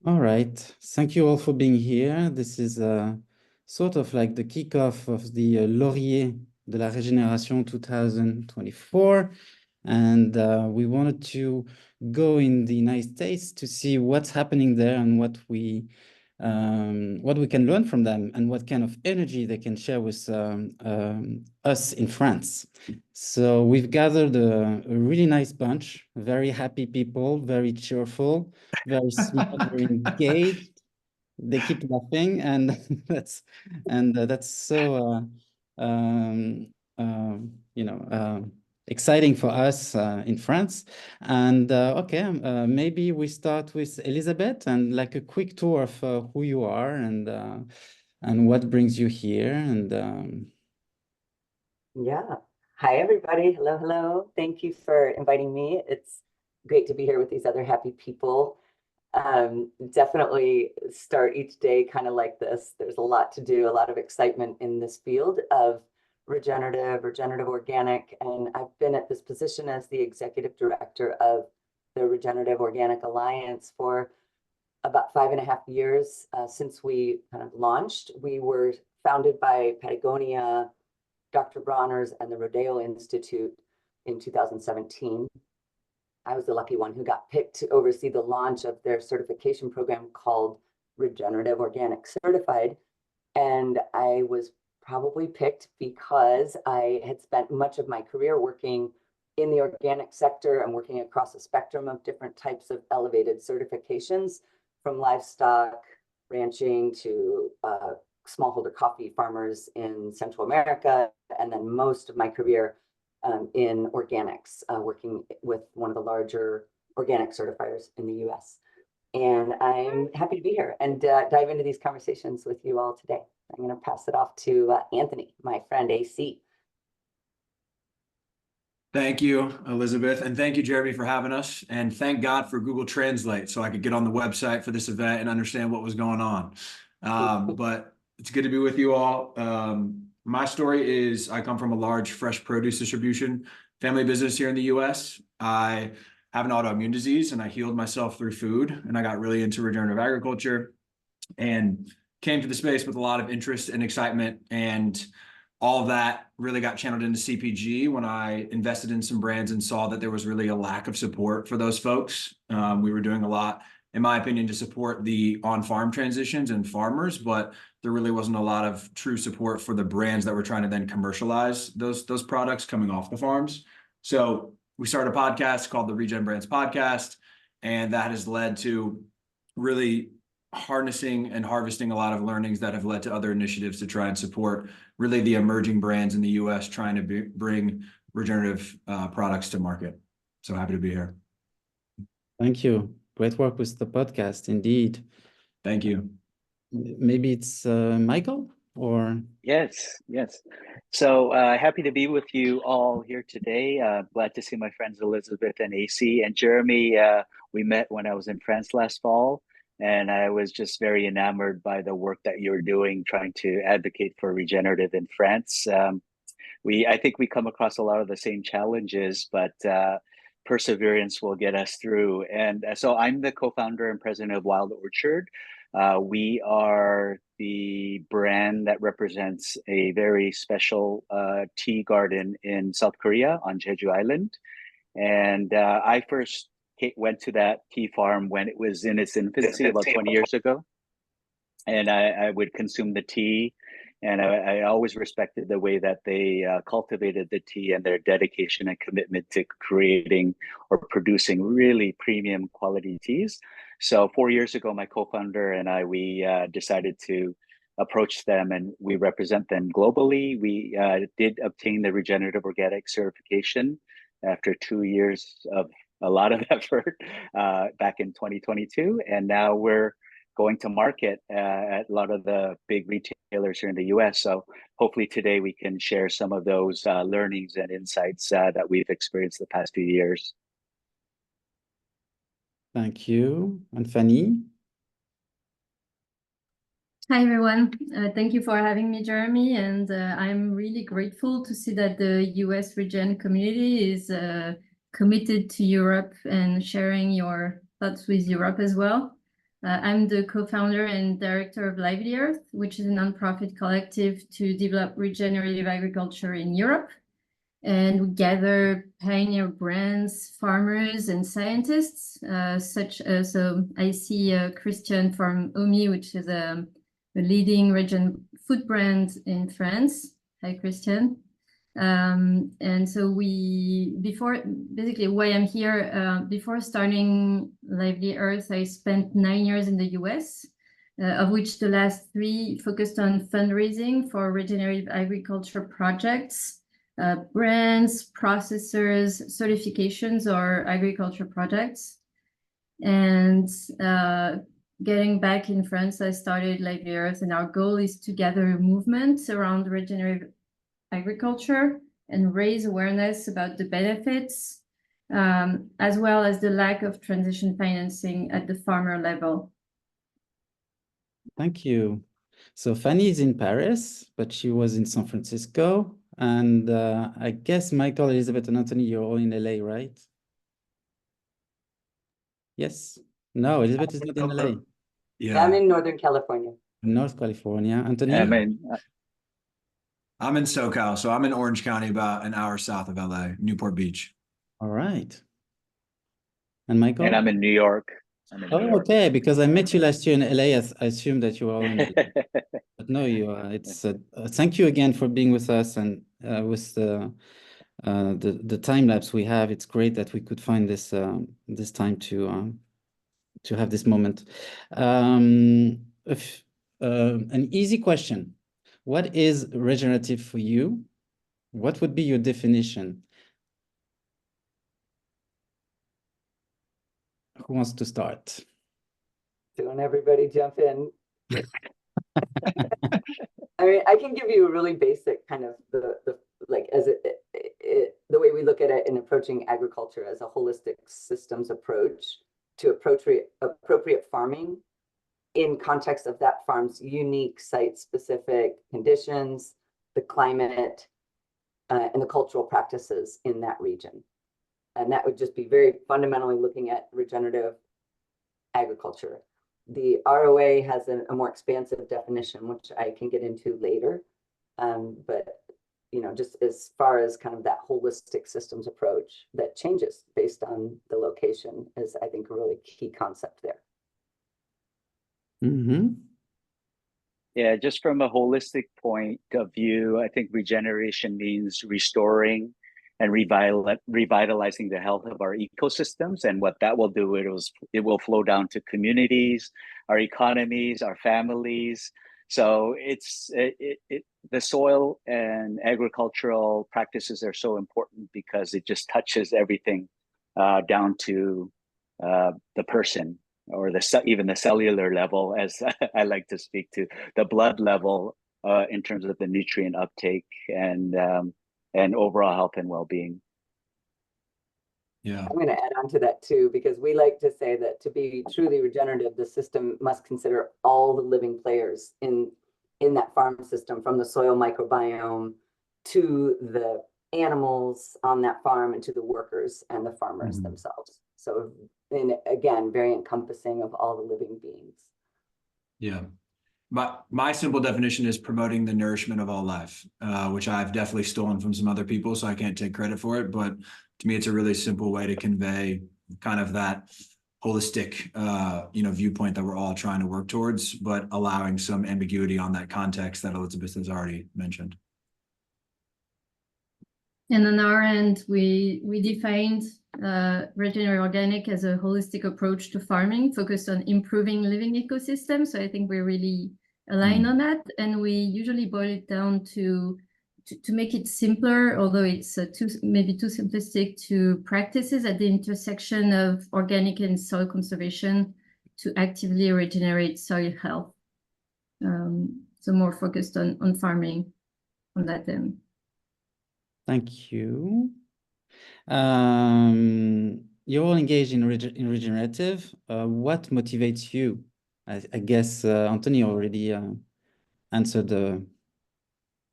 All right. Thank you all for being here. This is sort of like the kickoff of the Laurier de la Régénération 2024. And we wanted to go in the United States to see what's happening there and what we can learn from them and what kind of energy they can share with us in France. So we've gathered a really nice bunch, very happy people, very cheerful, very smart, very engaged. They keep laughing, and that's so exciting for us in France. And okay, maybe we start with Elizabeth and like a quick tour of who you are and what brings you here. And yeah. Hi, everybody. Hello, hello. Thank you for inviting me. It's great to be here with these other happy people. Definitely start each day kind of like this. There's a lot to do, a lot of excitement in this field of regenerative organic. And I've been at this position as the executive director of the Regenerative Organic Alliance for about 5.5 years since we kind of launched. We were founded by Patagonia, Dr. Bronner's, and the Rodeo Institute in 2017. I was the lucky one who got picked to oversee the launch of their certification program called Regenerative Organic Certified. And I was probably picked because I had spent much of my career working in the organic sector and working across a spectrum of different types of elevated certifications, from livestock ranching to smallholder coffee farmers in Central America, and then most of my career in organics, working with one of the larger organic certifiers in the US. And I'm happy to be here and dive into these conversations with you all today. I'm going to pass it off to Anthony, my friend AC. Thank you, Elizabeth, and thank you, Jeremy, for having us. And thank God for Google Translate so I could get on the website for this event and understand what was going on. But it's good to be with you all. My story is I come from a large fresh produce distribution family business here in the US. I have an autoimmune disease and I healed myself through food, and I got really into regenerative agriculture and came to the space with a lot of interest and excitement, and all of that really got channeled into CPG when I invested in some brands and saw that there was really a lack of support for those folks. We were doing a lot, in my opinion, to support the on-farm transitions and farmers, but there really wasn't a lot of true support for the brands that were trying to then commercialize those products coming off the farms. So we started a podcast called the ReGen Brands Podcast, and that has led to really harnessing and harvesting a lot of learnings that have led to other initiatives to try and support really the emerging brands in the US trying to bring regenerative products to market. So happy to be here. Thank you. Great work with the podcast, indeed. Thank you. Maybe it's Michael or? Yes. So happy to be with you all here today. Glad to see my friends Elizabeth and AC and Jeremy. We met when I was in France last fall, and I was just very enamored by the work that you're doing, trying to advocate for regenerative in France. I think we come across a lot of the same challenges, but perseverance will get us through. And so I'm the co-founder and president of Wild Orchard. We are the brand that represents a very special tea garden in South Korea on Jeju Island. And I first went to that tea farm when it was in its infancy about 20 years ago. And I would consume the tea. And I always respected the way that they cultivated the tea and their dedication and commitment to creating or producing really premium quality teas. So 4 years ago, my co-founder and we decided to approach them, and we represent them globally. We did obtain the regenerative organic certification after 2 years of a lot of effort back in 2022. And now we're going to market at a lot of the big retailers here in the US. So hopefully today we can share some of those learnings and insights that we've experienced the past few years. Thank you. And Fanny? Hi, everyone. Thank you for having me, Jeremy. And I'm really grateful to see that the US ReGen community is committed to Europe and sharing your thoughts with Europe as well. I'm the co-founder and director of Lively.earth, which is a nonprofit collective to develop regenerative agriculture in Europe. And we gather pioneer brands, farmers, and scientists, such as, I see Christian from Omi, which is a leading ReGen food brand in France. Hi, Christian. And so basically why I'm here, before starting Lively.earth, I spent 9 years in the US, of which the last 3 focused on fundraising for regenerative agriculture projects, brands, processors, certifications, or agriculture projects. And getting back in France, I started Lively.earth, and our goal is to gather a movement around regenerative agriculture and raise awareness about the benefits, as well as the lack of transition financing at the farmer level. Thank you. So Fanny is in Paris, but she was in San Francisco. And I guess Michael, Elizabeth, and Anthony, you're all in LA, right? Yes. No, Elizabeth is not in LA. Yeah, I'm in Northern California. North California. Anthony? I mean, I'm in SoCal, so I'm in Orange County, about an hour south of LA, Newport Beach. All right. And Michael? and I'm in New York. Okay, because I met you last year in LA. I assume that you were all in LA. But no, you are. It's thank you again for being with us, and with the time lapse we have. It's great that we could find this this time to have this moment. An easy question: what is regenerative for you? What would be your definition? Who wants to start? Don't everybody jump in. I mean, I can give you a really basic kind of the like as the way we look at it in approaching agriculture as a holistic systems approach to appropriate farming in context of that farm's unique site-specific conditions, the climate, and the cultural practices in that region. And that would just be very fundamentally looking at regenerative agriculture. The ROA has a more expansive definition, which I can get into later. But, you know, just as far as kind of that holistic systems approach that changes based on the location is, I think, a really key concept there. Mm-hmm. Yeah, just from a holistic point of view, I think regeneration means restoring and revitalizing the health of our ecosystems. And what that will do, it will flow down to communities, our economies, our families. So the soil and agricultural practices are so important because it just touches everything down to the person, or even the cellular level, as I like to speak to, the blood level in terms of the nutrient uptake and overall health and well-being. Yeah. I'm going to add on to that too, because we like to say that to be truly regenerative, the system must consider all the living players in that farm system, from the soil microbiome to the animals on that farm and to the workers and the farmers themselves. So, and again, very encompassing of all the living beings. Yeah. My simple definition is promoting the nourishment of all life, which I've definitely stolen from some other people, so I can't take credit for it. But to me, it's a really simple way to convey kind of that holistic, viewpoint that we're all trying to work towards, but allowing some ambiguity on that context that Elizabeth has already mentioned. And on our end, we defined regenerative organic as a holistic approach to farming, focused on improving living ecosystems. So I think we're really aligned on that. And we usually boil it down to make it simpler, although it's maybe too simplistic, to practices at the intersection of organic and soil conservation to actively regenerate soil health. So more focused on farming on that end. Thank you. You're all engaged in regenerative. What motivates you? I guess Anthony already answered,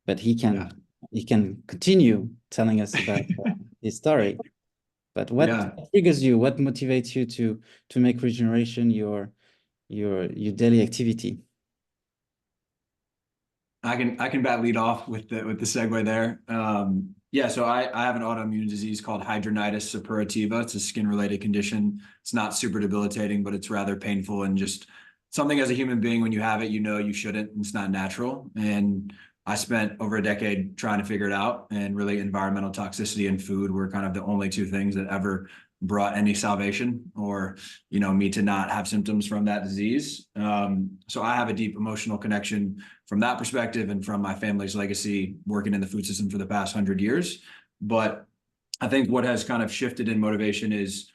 but he can continue telling us about his story. But what triggers you? What motivates you to make regeneration your your daily activity? I can lead off with the segue there. Yeah, so I have an autoimmune disease called hidradenitis suppurativa. It's a skin-related condition. It's not super debilitating, but it's rather painful, and just something as a human being, when you have it, you know you shouldn't. It's not natural. And I spent over a decade trying to figure it out, and really environmental toxicity and food were kind of the only two things that ever brought any salvation, or me to not have symptoms from that disease. So I have a deep emotional connection from that perspective, and from my family's legacy working in the food system for the past 100 years. But I think what has kind of shifted in motivation is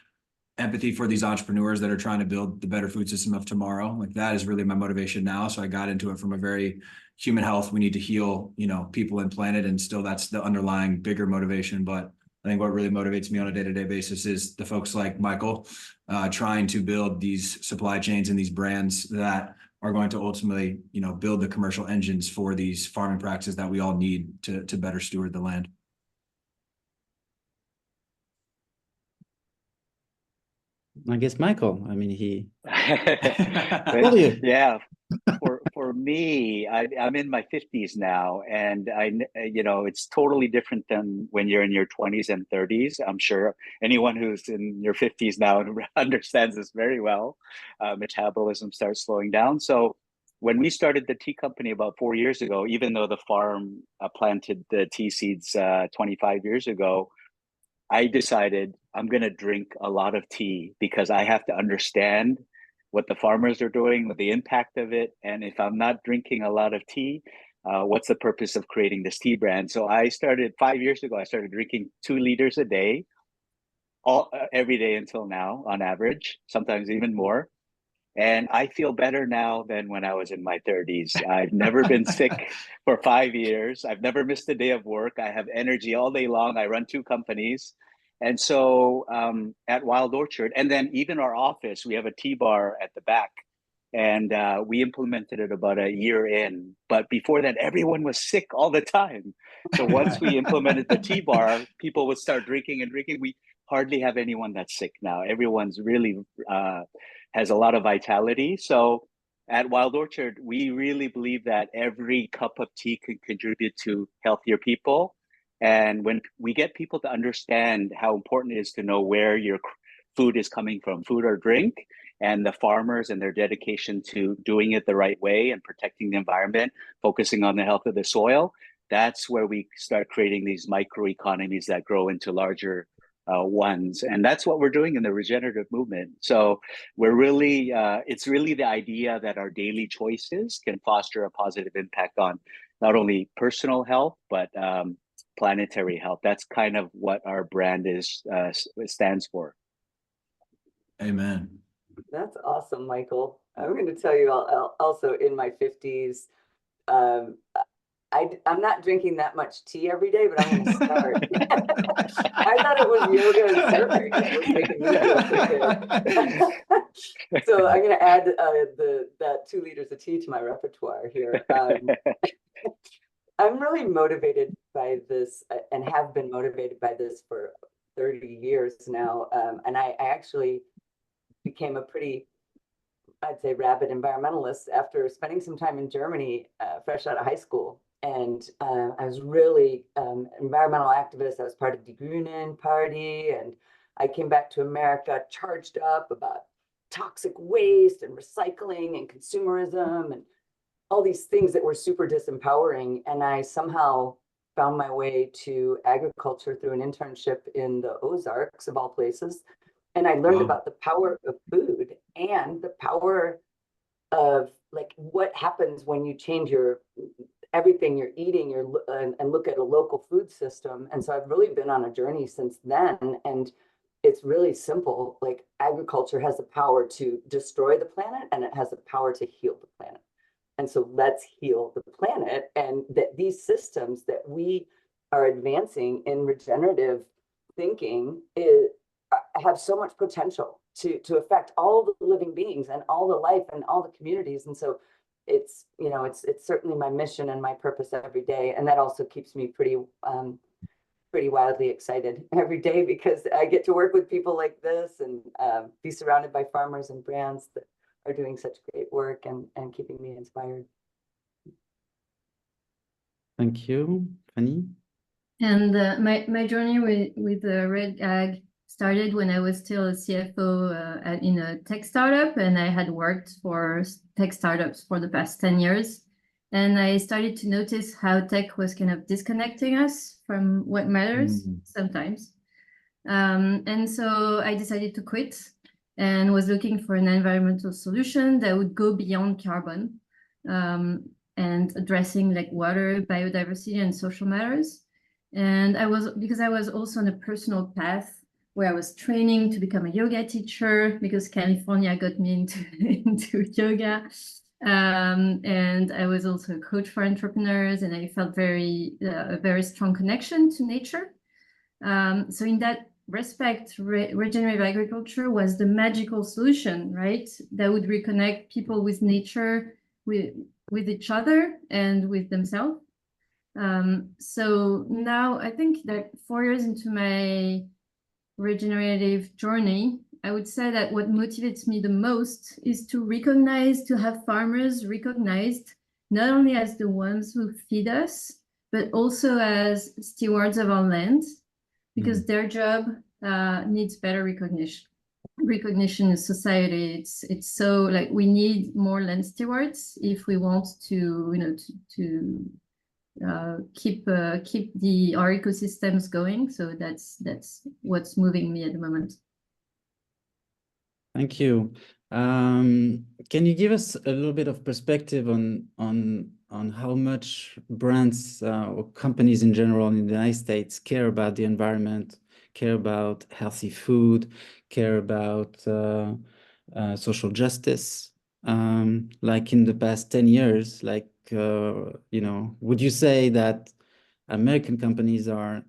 empathy for these entrepreneurs that are trying to build the better food system of tomorrow. Like, that is really my motivation now. So I got into it from a very human health. We need to heal, people and planet, and still that's the underlying bigger motivation. But I think what really motivates me on a day-to-day basis is the folks like Michael trying to build these supply chains and these brands that are going to ultimately, build the commercial engines for these farming practices that we all need to better steward the land. I guess Michael, I mean, he Well, yeah, for me, I'm in my 50s now, and it's totally different than when you're in your 20s and 30s. I'm sure anyone who's in your 50s now understands this very well. Metabolism starts slowing down. So when we started the tea company about 4 years ago, even though the farm planted the tea seeds 25 years ago, I decided I'm going to drink a lot of tea because I have to understand what the farmers are doing, the impact of it. And if I'm not drinking a lot of tea, what's the purpose of creating this tea brand? So I started 5 years ago, I started drinking 2 liters a day, every day until now, on average, sometimes even more. And I feel better now than when I was in my 30s. I've never been sick for 5 years. I've never missed a day of work. I have energy all day long. I run 2 companies. And so at Wild Orchard, and then even our office, we have a tea bar at the back. And we implemented it about a year in. But before that, everyone was sick all the time. So once we implemented the tea bar, people would start drinking and drinking. We hardly have anyone that's sick now. Everyone's really has a lot of vitality. So at Wild Orchard, we really believe that every cup of tea can contribute to healthier people. And when we get people to understand how important it is to know where your food is coming from, food or drink, and the farmers and their dedication to doing it the right way and protecting the environment, focusing on the health of the soil, that's where we start creating these microeconomies that grow into larger ones. And that's what we're doing in the regenerative movement. So we're really, it's really the idea that our daily choices can foster a positive impact on not only personal health, but planetary health. That's kind of what our brand stands for. Amen. That's awesome, Michael. I'm going to tell you also in my 50s, I'm not drinking that much tea every day, but I'm going to start. I thought it was yoga and surfing that was making me feel so good. So I'm going to add that 2 liters of tea to my repertoire here. I'm really motivated by this and have been motivated by this for 30 years now. And I actually became a pretty, I'd say, rabid environmentalist after spending some time in Germany fresh out of high school. And I was really environmental activist. I was part of the Grünen Party, and I came back to America charged up about toxic waste and recycling and consumerism and all these things that were super disempowering. And I somehow found my way to agriculture through an internship in the Ozarks, of all places. And I learned about the power of food and the power of like what happens when you change everything you're eating and look at a local food system. And so I've really been on a journey since then. And it's really simple. Like, agriculture has the power to destroy the planet, and it has the power to heal the planet. And so let's heal the planet. And that these systems that we are advancing in regenerative thinking have so much potential to affect all the living beings and all the life and all the communities. And so it's certainly my mission and my purpose every day. And that also keeps me pretty wildly excited every day, because I get to work with people like this and be surrounded by farmers and brands that are doing such great work and keeping me inspired. Thank you, Fanny. And my journey with Red Ag started when I was still a CFO in a tech startup, and I had worked for tech startups for the past 10 years. And I started to notice how tech was kind of disconnecting us from what matters sometimes. And so I decided to quit and was looking for an environmental solution that would go beyond carbon and addressing like water, biodiversity, and social matters. And because I was also on a personal path where I was training to become a yoga teacher because California got me into yoga. And I was also a coach for entrepreneurs, and I felt a very strong connection to nature. So in that respect, regenerative agriculture was the magical solution, right? That would reconnect people with nature, with each other, and with themselves. So now I think that 4 years into my regenerative journey, I would say that what motivates me the most is to have farmers recognized not only as the ones who feed us, but also as stewards of our land, because their job needs better recognition in society. It's so like we need more land stewards if we want to keep our ecosystems going. So that's what's moving me at the moment. Thank you. Can you give us a little bit of perspective on how much brands or companies in general in the United States care about the environment, care about healthy food, care about social justice? Like in the past 10 years, like, would you say that American companies are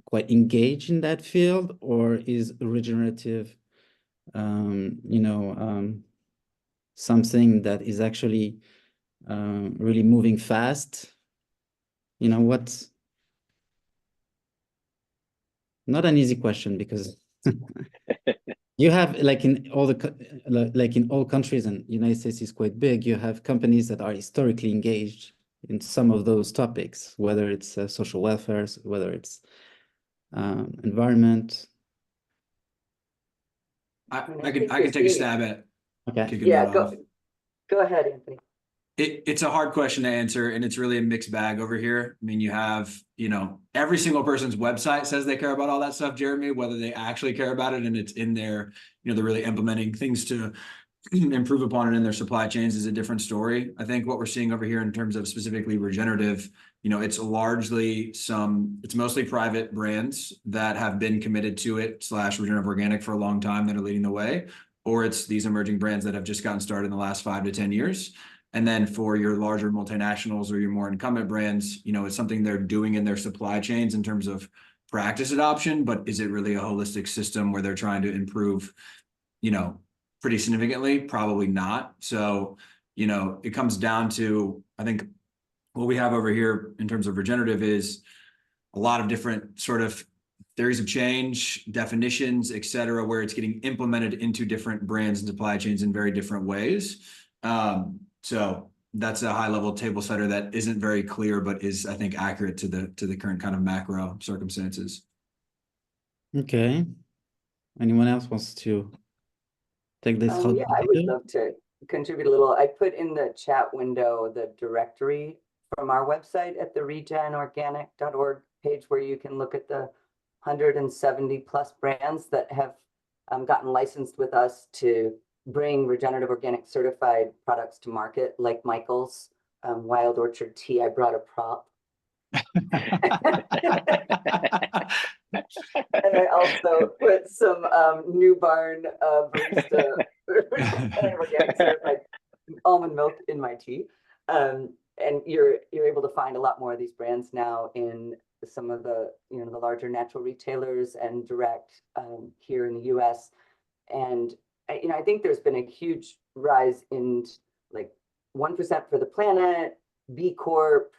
quite engaged in that field, or is regenerative something that is actually really moving fast? What's not an easy question, because you have, like in all countries, and United States is quite big, you have companies that are historically engaged in some of those topics, whether it's social welfare, whether it's environment. I can take a stab at kicking that off. Go ahead, Anthony. It's a hard question to answer, and it's really a mixed bag over here. I mean, you have, every single person's website says they care about all that stuff, Jeremy, whether they actually care about it and it's in their, they're really implementing things to improve upon it in their supply chains is a different story. I think what we're seeing over here in terms of specifically regenerative, it's mostly private brands that have been committed to it / regenerative organic for a long time that are leading the way, or it's these emerging brands that have just gotten started in the last 5 to 10 years. And then for your larger multinationals or your more incumbent brands, it's something they're doing in their supply chains in terms of practice adoption, but is it really a holistic system where they're trying to improve, pretty significantly? Probably not. So, it comes down to, I think what we have over here in terms of regenerative is a lot of different sort of theories of change, definitions, et cetera, where it's getting implemented into different brands and supply chains in very different ways. So that's a high level table setter that isn't very clear, but is, I think, accurate to the current kind of macro circumstances. Okay. Anyone else wants to take this? Yeah, I would love to contribute a little. I put in the chat window the directory from our website at the régéneratifs.org page, where you can look at the 170 plus brands that have gotten licensed with us to bring regenerative organic certified products to market, like Michael's Wild Orchard Tea. I brought a prop. And I also put some New Barn barista organic certified almond milk in my tea. And you're able to find a lot more of these brands now in some of the the larger natural retailers and direct here in the US. And I think there's been a huge rise in like 1% for the Planet, B Corp,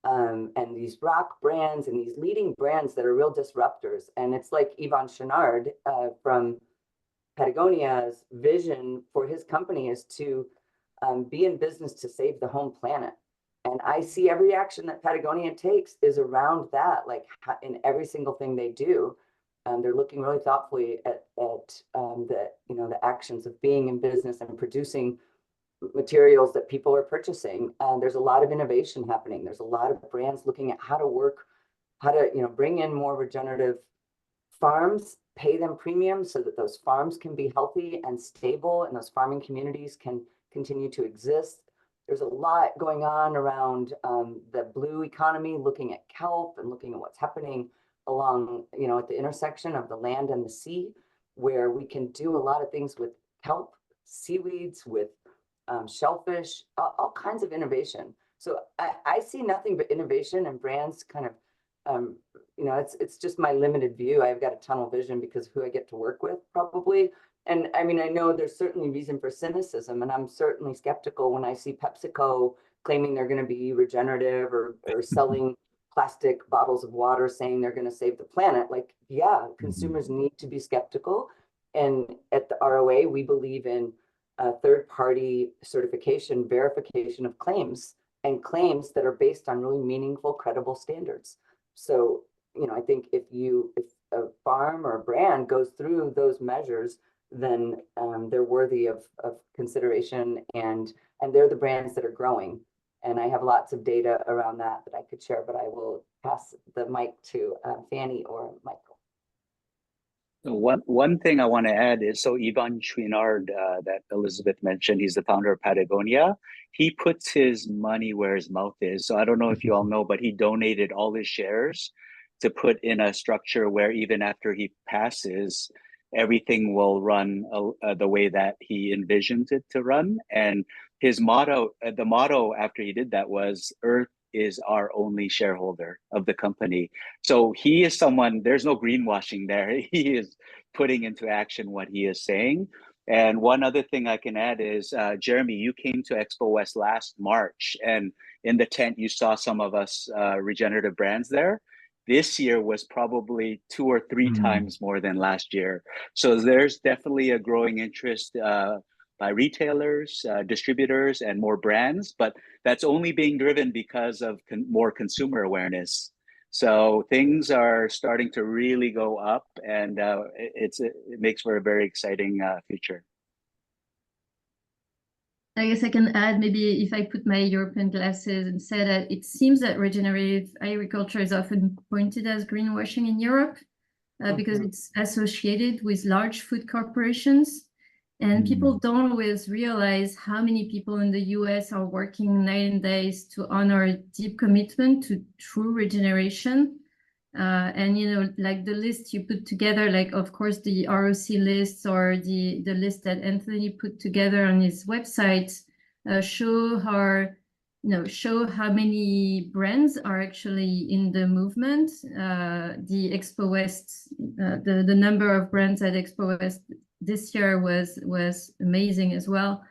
and these rock brands and these leading brands that are real disruptors. And it's like Yvon Chouinard from Patagonia's vision for his company is to be in business to save the home planet. And I see every action that Patagonia takes is around that, like in every single thing they do. They're looking really thoughtfully at the actions of being in business and producing materials that people are purchasing. There's a lot of innovation happening. There's a lot of brands looking at how to bring in more regenerative farms, pay them premiums so that those farms can be healthy and stable and those farming communities can continue to exist. There's a lot going on around the blue economy, looking at kelp and looking at what's happening along, at the intersection of the land and the sea, where we can do a lot of things with kelp, seaweeds, with shellfish, all kinds of innovation. So I see nothing but innovation, and brands kind of, it's just my limited view. I've got a tunnel vision because of who I get to work with, probably. And I mean, I know there's certainly reason for cynicism, and I'm certainly skeptical when I see PepsiCo claiming they're going to be regenerative or selling plastic bottles of water saying they're going to save the planet. Like, yeah, consumers need to be skeptical. And at the ROA, we believe in third-party certification, verification of claims, and claims that are based on really meaningful, credible standards. So, I think if a farm or a brand goes through those measures, then they're worthy of consideration, and they're the brands that are growing. And I have lots of data around that I could share, but I will pass the mic to Fanny or Michael. One thing I want to add is, so Yvon Chouinard, that Elizabeth mentioned, he's the founder of Patagonia. He puts his money where his mouth is. So I don't know if you all know, but he donated all his shares to put in a structure where even after he passes, everything will run the way that he envisioned it to run. And his motto, the motto after he did that was, "Earth is our only shareholder of the company." So he is someone, there's no greenwashing there. He is putting into action what he is saying. And one other thing I can add is, Jérémy, you came to Expo West last March, and in the tent, you saw some of us regenerative brands there. This year was probably 2 or 3 times more than last year. So there's definitely a growing interest by retailers, distributors, and more brands, but that's only being driven because of more consumer awareness. So things are starting to really go up, and it makes for a very exciting future. I guess I can add, maybe if I put my European glasses and say that it seems that regenerative agriculture is often pointed as greenwashing in Europe because it's associated with large food corporations. And people don't always realize how many people in the US are working night and days to honor a deep commitment to true regeneration. And, like the list you put together, like, of course, the ROC lists or the list that Anthony put together on his website show how many brands are actually in the movement. The Expo West, the number of brands at Expo West this year was amazing as well.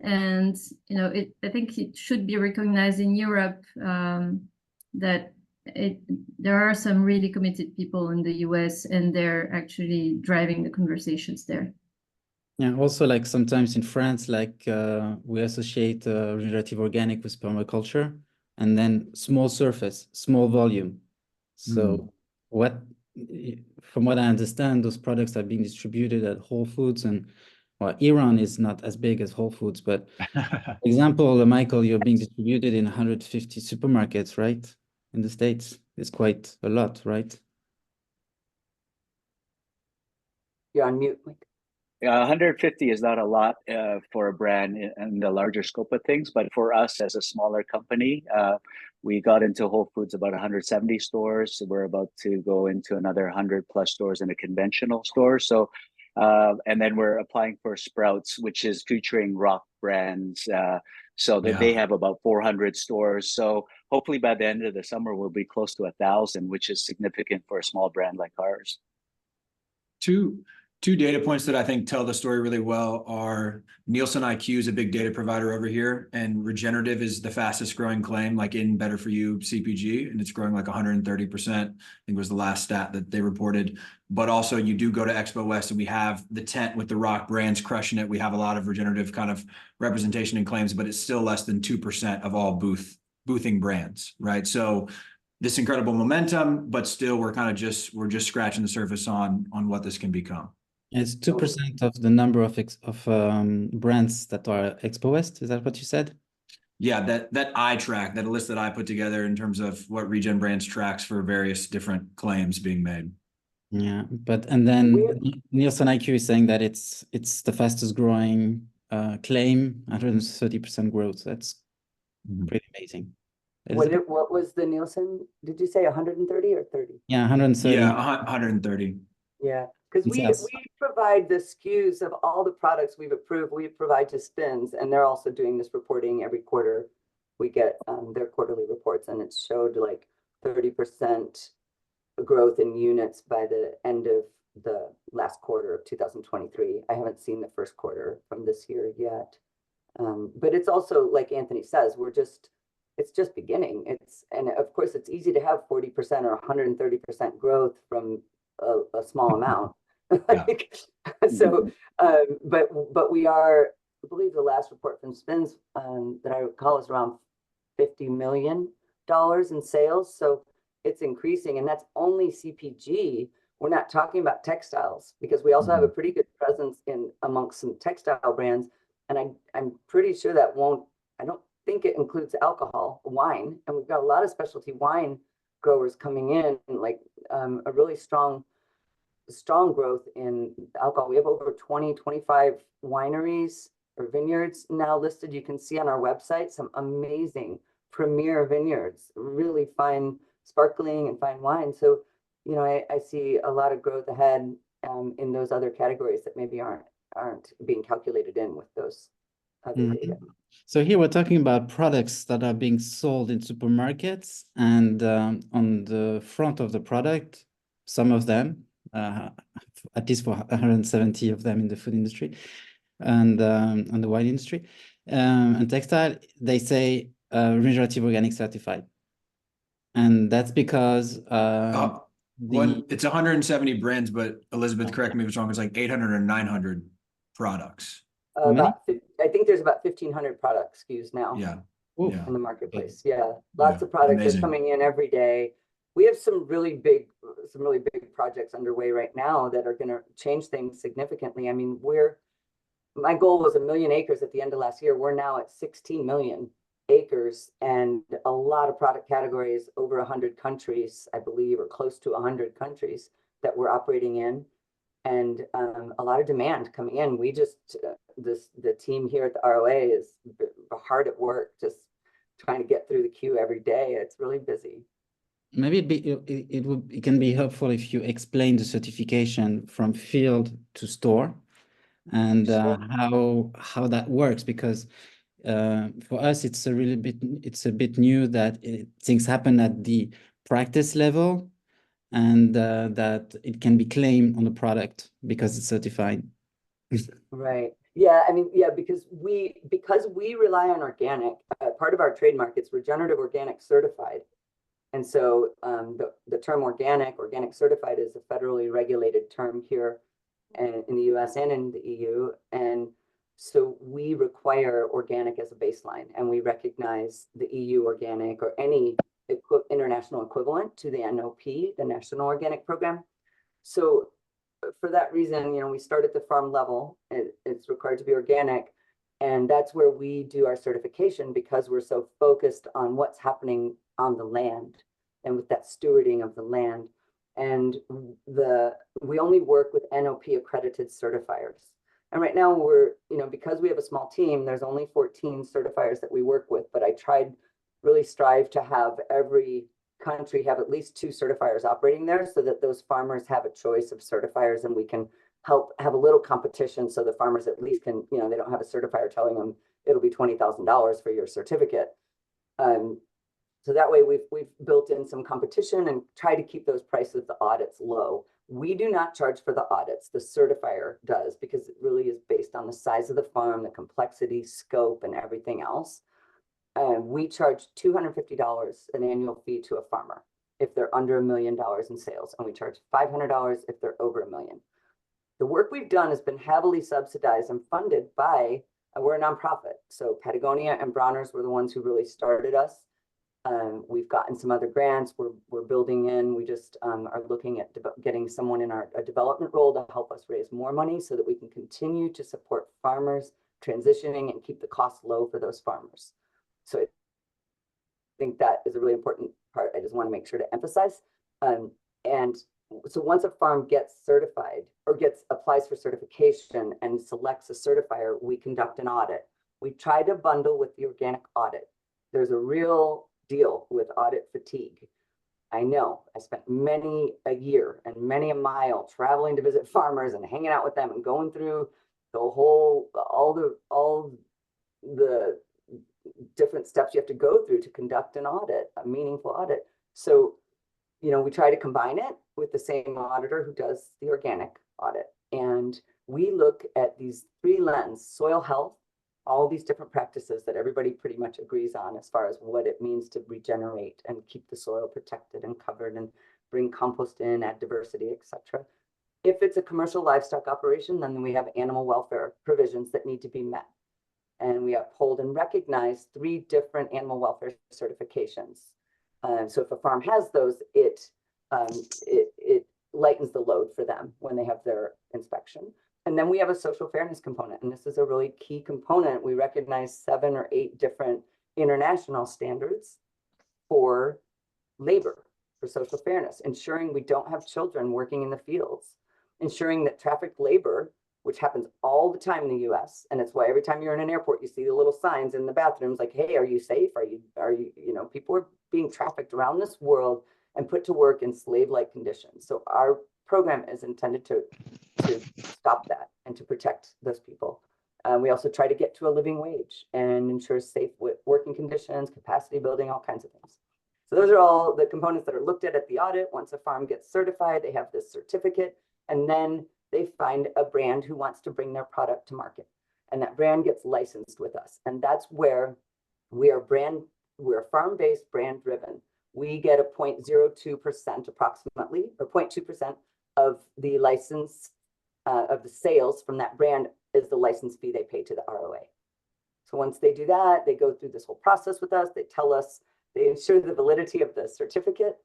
And, I think it should be recognized in Europe that there are some really committed people in the US, and they're actually driving the conversations there. Yeah, also, like, sometimes in France, like, we associate regenerative organic with permaculture, and then small surface, small volume. So from what I understand, those products are being distributed at Whole Foods, and well, Iran is not as big as Whole Foods, but example, Michael, you're being distributed in 150 supermarkets, right? In the States. It's quite a lot, right? You're on mute, Mike. 150 is not a lot for a brand in the larger scope of things, but for us as a smaller company, we got into Whole Foods about 170 stores. So we're about to go into another 100 plus stores in a conventional store. So, and then we're applying for Sprouts, which is featuring rock brands. So that they have about 400 stores. So hopefully by the end of the summer, we'll be close to 1,000, which is significant for a small brand like ours. Two data points that I think tell the story really well are Nielsen IQ is a big data provider over here, and regenerative is the fastest growing claim, like in Better For You CPG, and it's growing like 130%. I think was the last stat that they reported. But also you do go to Expo West and we have the tent with the rock brands crushing it. We have a lot of regenerative kind of representation and claims, but it's still less than 2% of all boothing brands, right? So this incredible momentum, but still we're just scratching the surface on what this can become. It's 2% of the number of brands that are Expo West. Is that what you said? Yeah, that I track, that list that I put together in terms of what ReGen Brands tracks for various different claims being made. Yeah, and then Nielsen IQ is saying that it's the fastest growing claim, 130% growth. That's pretty amazing. What was the Nielsen? Did you say 130 or 30? Yeah, 130. Yeah, 130. Yeah, because we provide the SKUs of all the products we've approved. We provide to Spins, and they're also doing this reporting every quarter. We get their quarterly reports, and it showed like 30% growth in units by the end of the last quarter of 2023. I haven't seen the first quarter from this year yet, but it's also like Anthony says, it's just beginning. And of course it's easy to have 40% or 130% growth from a small amount. Like, so, but we are, I believe the last report from Spins that I recall is around $50 million in sales. So it's increasing, and that's only CPG. We're not talking about textiles, because we also have a pretty good presence amongst some textile brands. And I'm pretty sure that I don't think it includes alcohol, wine. And we've got a lot of specialty wine growers coming in, like a really strong growth in alcohol. We have over 25 wineries or vineyards now listed. You can see on our website some amazing premier vineyards, really fine sparkling and fine wine. So, you know, I see a lot of growth ahead in those other categories that maybe aren't being calculated in with those other data. So here we're talking about products that are being sold in supermarkets, and on the front of the product, some of them, at least for 170 of them in the food industry and on the wine industry and textile, they say regenerative organic certified. And that's because it's 170 brands, but Elizabeth, correct me if it's wrong, it's like 800 or 900 products. I think there's about 1,500 product SKUs now. Yeah. In the marketplace. Yeah, lots of products are coming in every day. We have some really big projects underway right now that are going to change things significantly. I mean, my goal was 1 million acres at the end of last year. We're now at 16 million acres, and a lot of product categories, over 100 countries, I believe, or close to 100 countries that we're operating in, and a lot of demand coming in. We just, the team here at the ROA is hard at work, just trying to get through the queue every day. It's really busy. Maybe it can be helpful if you explain the certification from field to store, and how that works, because for us it's a bit new that things happen at the practice level, and that it can be claimed on the product because it's certified. Right. Yeah. I mean, yeah, because we rely on organic. Part of our trademark is regenerative organic certified. And so the term organic certified is a federally regulated term here in the US and in the EU. And so we require organic as a baseline, and we recognize the EU organic or any international equivalent to the NOP, the National Organic Program. So for that reason, you know, we start at the farm level. It's required to be organic. And that's where we do our certification, because we're so focused on what's happening on the land and with that stewarding of the land. And we only work with NOP accredited certifiers. And right now because we have a small team, there's only 14 certifiers that we work with, but I really strive to have every country have at least 2 certifiers operating there, so that those farmers have a choice of certifiers, and we can help have a little competition, so the farmers at least can, they don't have a certifier telling them it'll be $20,000 for your certificate. So that way we've built in some competition and try to keep those prices, the audits, low. We do not charge for the audits. The certifier does, because it really is based on the size of the farm, the complexity, scope, and everything else. We charge $250 an annual fee to a farmer if they're under $1 million in sales, and we charge $500 if they're over $1 million. The work we've done has been heavily subsidized and funded by, we're a nonprofit. So Patagonia and Bronner's were the ones who really started us. We've gotten some other grants. We're building in. We just are looking at getting someone in a development role to help us raise more money so that we can continue to support farmers transitioning and keep the costs low for those farmers. So I think that is a really important part. I just want to make sure to emphasize. And so once a farm gets certified or applies for certification and selects a certifier, we conduct an audit. We try to bundle with the organic audit. There's a real deal with audit fatigue. I know I spent many a year and many a mile traveling to visit farmers and hanging out with them and going through the whole, all the different steps you have to go through to conduct an audit, a meaningful audit. So, you know, we try to combine it with the same auditor who does the organic audit. And we look at these three lenses: soil health, all these different practices that everybody pretty much agrees on as far as what it means to regenerate and keep the soil protected and covered and bring compost in, add diversity, etc. If it's a commercial livestock operation, then we have animal welfare provisions that need to be met. And we uphold and recognize 3 different animal welfare certifications. So if a farm has those, it lightens the load for them when they have their inspection. And then we have a social fairness component, and this is a really key component. We recognize 7 or 8 different international standards for labor, for social fairness, ensuring we don't have children working in the fields, ensuring that trafficked labor, which happens all the time in the US, and it's why every time you're in an airport, you see the little signs in the bathrooms like, hey, are you safe? Are you, you know, people are being trafficked around this world and put to work in slave-like conditions. So our program is intended to stop that and to protect those people. We also try to get to a living wage and ensure safe working conditions, capacity building, all kinds of things. So those are all the components that are looked at the audit. Once a farm gets certified, they have this certificate, and then they find a brand who wants to bring their product to market. And that brand gets licensed with us. And that's where we're farm-based, brand-driven. We get a 0.02% approximately, or 0.2% of the license of the sales from that brand is the license fee they pay to the ROA. So once they do that, they go through this whole process with us. They tell us, they ensure the validity of the certificate,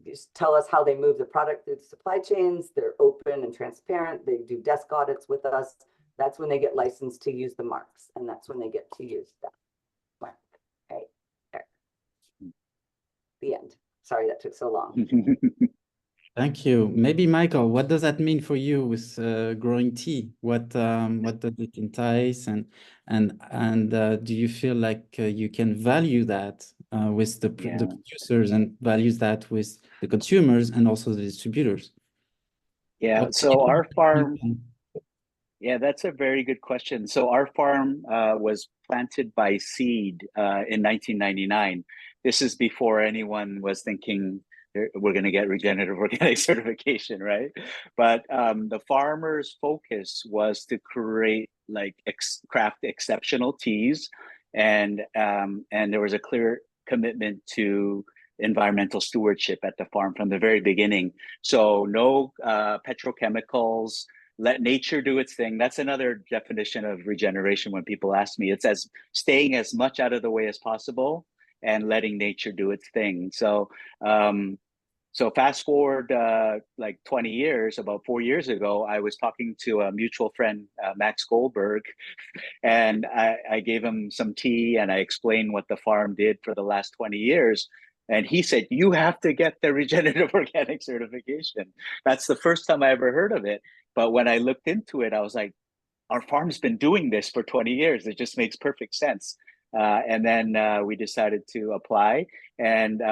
just tell us how they move the product through the supply chains. They're open and transparent. They do desk audits with us. That's when they get licensed to use the marks, and that's when they get to use that mark. Right there. The end. Sorry that took so long. Thank you. Maybe Michael, what does that mean for you with growing tea? What does it entice, and do you feel like you can value that with the producers and values that with the consumers and also the distributors? Yeah. So our farm. Yeah, that's a very good question. So our farm was planted by seed in 1999. This is before anyone was thinking we're going to get regenerative organic certification, right? But the farmer's focus was to create, like, craft exceptional teas, and there was a clear commitment to environmental stewardship at the farm from the very beginning. So no petrochemicals. Let nature do its thing. That's another definition of regeneration. When people ask me, it's as staying as much out of the way as possible and letting nature do its thing. So, so fast forward like 20 years, about 4 years ago, I was talking to a mutual friend, Max Goldberg, and I gave him some tea and I explained what the farm did for the last 20 years. And he said, you have to get the regenerative organic certification. That's the first time I ever heard of it. But when I looked into it, I was like, our farm's been doing this for 20 years. It just makes perfect sense. And then we decided to apply. And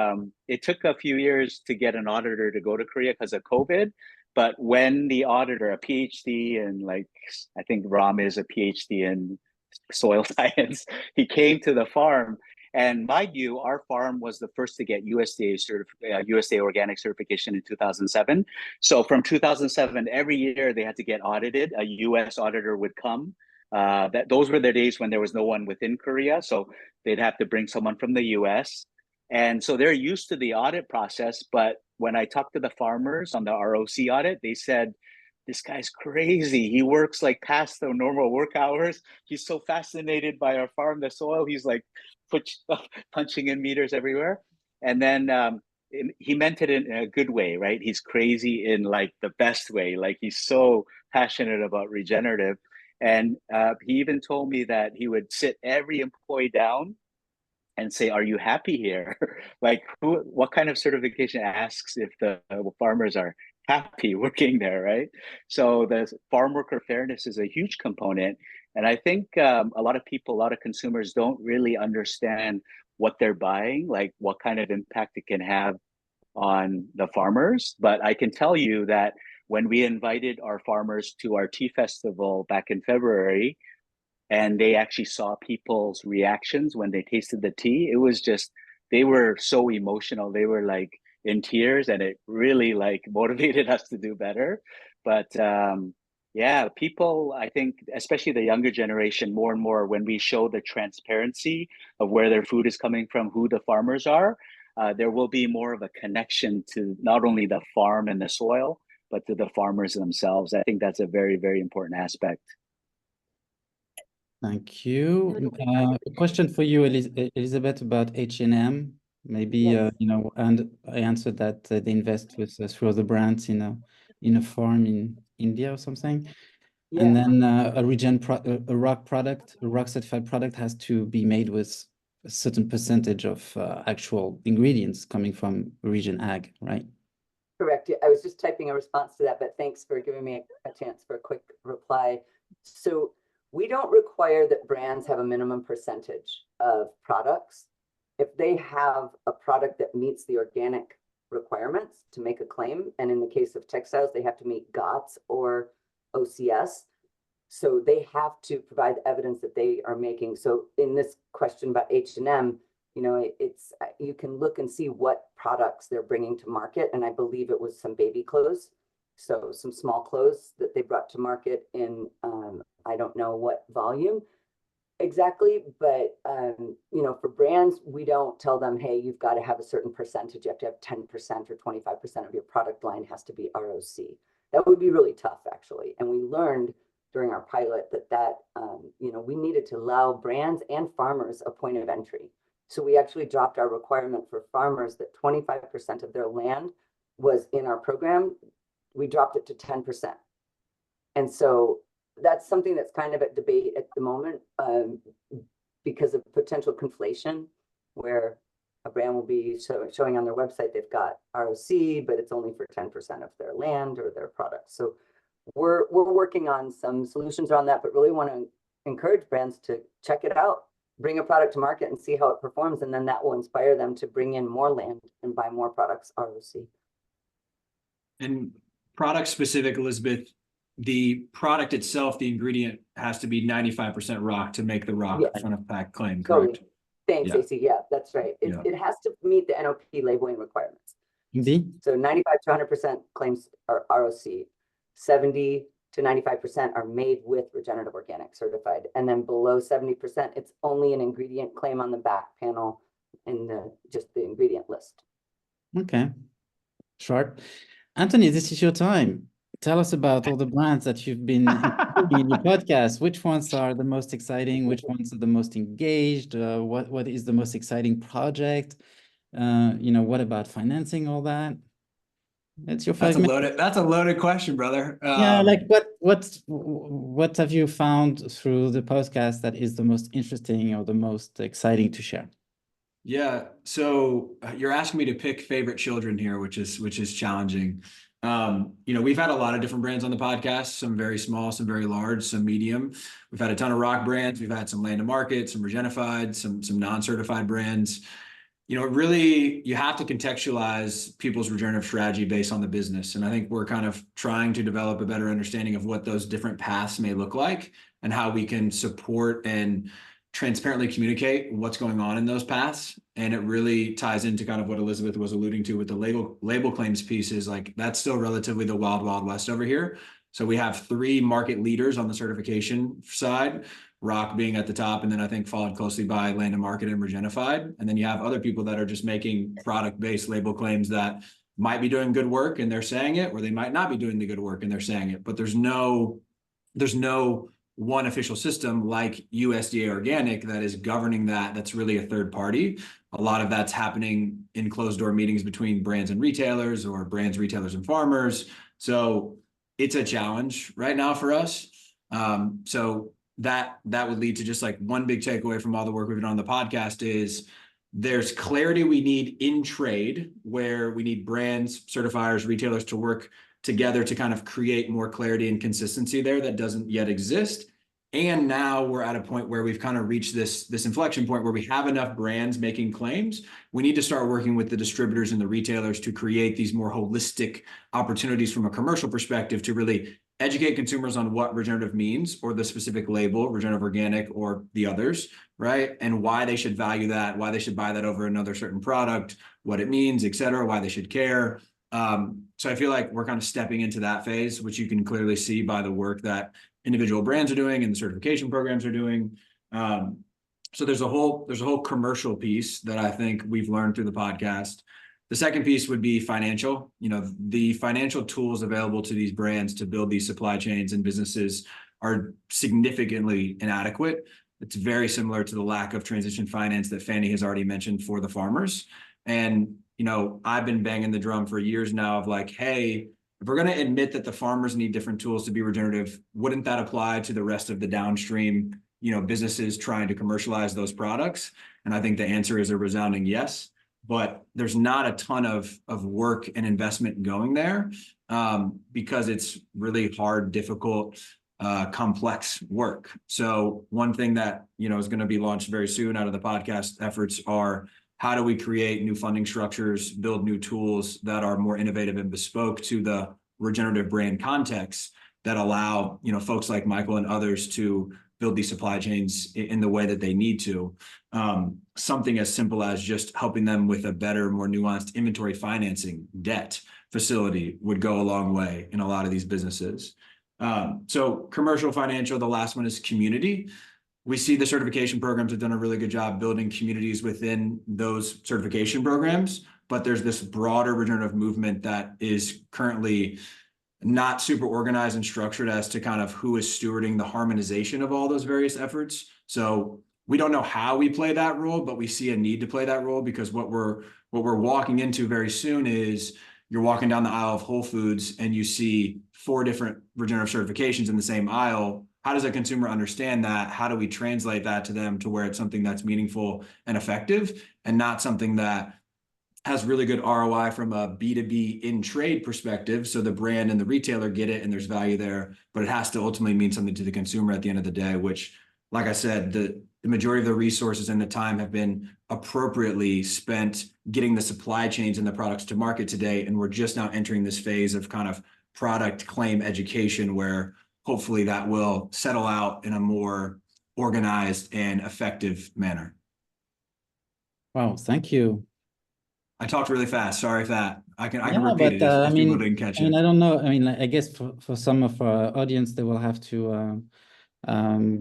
it took a few years to get an auditor to go to Korea because of COVID. But when the auditor, a PhD in, like, I think Ram is a PhD in soil science, he came to the farm And mind you, our farm was the first to get USDA organic certification in 2007. So from 2007, every year they had to get audited. A US auditor would come. Those were the days when there was no one within Korea. So they'd have to bring someone from the US. And so they're used to the audit process. But when I talked to the farmers on the ROC audit, they said, this guy's crazy. He works like past the normal work hours. He's so fascinated by our farm, the soil. He's like punching in meters everywhere. And then he meant it in a good way, right? He's crazy in like the best way. Like he's so passionate about regenerative. And he even told me that he would sit every employee down and say, are you happy here? Like what kind of certification asks if the farmers are happy working there, right? So the farm worker fairness is a huge component. And I think a lot of consumers don't really understand what they're buying, like what kind of impact it can have on the farmers. But I can tell you that when we invited our farmers to our tea festival back in February, and they actually saw people's reactions when they tasted the tea, it was just, they were so emotional. They were like in tears, and it really like motivated us to do better. But yeah, people, I think, especially the younger generation, more and more, when we show the transparency of where their food is coming from, who the farmers are, there will be more of a connection to not only the farm and the soil, but to the farmers themselves. I think that's a very, very important aspect. Thank you. A question for you, Elizabeth, about H&M. Maybe Yes. you know, and I answered that they invest with through other brands in a farm in India or something. Yeah. And then a rock certified product has to be made with a certain percentage of actual ingredients coming from ReGen Ag, right? Correct. I was just typing a response to that, but thanks for giving me a chance for a quick reply. So we don't require that brands have a minimum percentage of products. If they have a product that meets the organic requirements to make a claim, and in the case of textiles, they have to meet GOTS or OCS. So they have to provide evidence that they are making. So in this question about H&M, you know, it's you can look and see what products they're bringing to market. And I believe it was some baby clothes. So some small clothes that they brought to market in, I don't know what volume exactly, but, you know, for brands, we don't tell them, hey, you've got to have a certain percentage. You have to have 10% or 25% of your product line has to be ROC. That would be really tough, actually. And we learned during our pilot that you know, we needed to allow brands and farmers a point of entry. So we actually dropped our requirement for farmers that 25% of their land was in our program. We dropped it to 10%. And so that's something that's kind of at debate at the moment because of potential conflation, where a brand will be showing on their website they've got ROC, but it's only for 10% of their land or their products. So we're working on some solutions around that, but really want to encourage brands to check it out, bring a product to market and see how it performs, and then that will inspire them to bring in more land and buy more products ROC. And product specific, Elizabeth, the product itself, the ingredient has to be 95% rock to make the rock front of pack claim, correct? Totally. Thanks, AC. Yeah, that's right. It has to meet the NOP labeling requirements. Indeed. So 95 to 100% claims are ROC. 70 to 95% are made with regenerative organic certified. And then below 70%, it's only an ingredient claim on the back panel in just the ingredient list. Okay. Sharp. Anthony, this is your time. Tell us about all the brands that you've been in your podcast. Which ones are the most exciting? Which ones are the most engaged? What is the most exciting project? You know, what about financing all that? It's your 5 minutes. That's a loaded question, brother. Yeah, like what have you found through the podcast that is the most interesting or the most exciting to share? Yeah, so you're asking me to pick favorite children here, which is challenging. You know, we've had a lot of different brands on the podcast, some very small, some very large, some medium. We've had a ton of rock brands. We've had some land to market, some regenified, some non-certified brands. You know, really, you have to contextualize people's regenerative strategy based on the business. And I think we're kind of trying to develop a better understanding of what those different paths may look like and how we can support and transparently communicate what's going on in those paths. And it really ties into kind of what Elizabeth was alluding to with the label claims pieces. Like that's still relatively the wild, wild west over here. So we have 3 market leaders on the certification side, Rock being at the top, and then I think followed closely by Land and Market and Regenified. And then you have other people that are just making product-based label claims that might be doing good work and they're saying it, or they might not be doing the good work and they're saying it. But there's no one official system like USDA Organic that is governing that. That's really a third party. A lot of that's happening in closed door meetings between brands and retailers, or brands, retailers, and farmers. So it's a challenge right now for us. So that would lead to just like one big takeaway from all the work we've done on the podcast is there's clarity we need in trade, where we need brands, certifiers, retailers to work together to kind of create more clarity and consistency there that doesn't yet exist. And now we're at a point where we've kind of reached this inflection point where we have enough brands making claims. We need to start working with the distributors and the retailers to create these more holistic opportunities from a commercial perspective to really educate consumers on what regenerative means, or the specific label, regenerative organic or the others, right? And why they should value that, why they should buy that over another certain product, what it means, et cetera, why they should care. So I feel like we're kind of stepping into that phase, which you can clearly see by the work that individual brands are doing and the certification programs are doing. So there's a whole commercial piece that I think we've learned through the podcast. The second piece would be financial. You know, the financial tools available to these brands to build these supply chains and businesses are significantly inadequate. It's very similar to the lack of transition finance that Fanny has already mentioned for the farmers. And, you know, I've been banging the drum for years now of like, hey, if we're going to admit that the farmers need different tools to be regenerative, wouldn't that apply to the rest of the downstream, you know, businesses trying to commercialize those products? And I think the answer is a resounding yes. But there's not a ton of work and investment going there because it's really hard, difficult, complex work. So one thing that, you know, is going to be launched very soon out of the podcast efforts are, how do we create new funding structures, build new tools that are more innovative and bespoke to the regenerative brand context that allow, you know, folks like Michael and others to build these supply chains in the way that they need to. Something as simple as just helping them with a better, more nuanced inventory financing debt facility would go a long way in a lot of these businesses. So commercial, financial, the last one is community. We see the certification programs have done a really good job building communities within those certification programs, but there's this broader regenerative movement that is currently not super organized and structured as to kind of who is stewarding the harmonization of all those various efforts. So we don't know how we play that role, but we see a need to play that role, because what we're walking into very soon is you're walking down the aisle of Whole Foods and you see 4 different regenerative certifications in the same aisle. How does a consumer understand that? How do we translate that to them to where it's something that's meaningful and effective, and not something that has really good ROI from a B2B in trade perspective? So the brand and the retailer get it and there's value there, but it has to ultimately mean something to the consumer at the end of the day, which, like I said, the majority of the resources and the time have been appropriately spent getting the supply chains and the products to market today. And we're just now entering this phase of kind of product claim education, where hopefully that will settle out in a more organized and effective manner. Wow, thank you. I talked really fast. Sorry if that. I can Yeah, repeat it but if people didn't catch it. I don't know. I mean, I guess for some of our audience, they will have to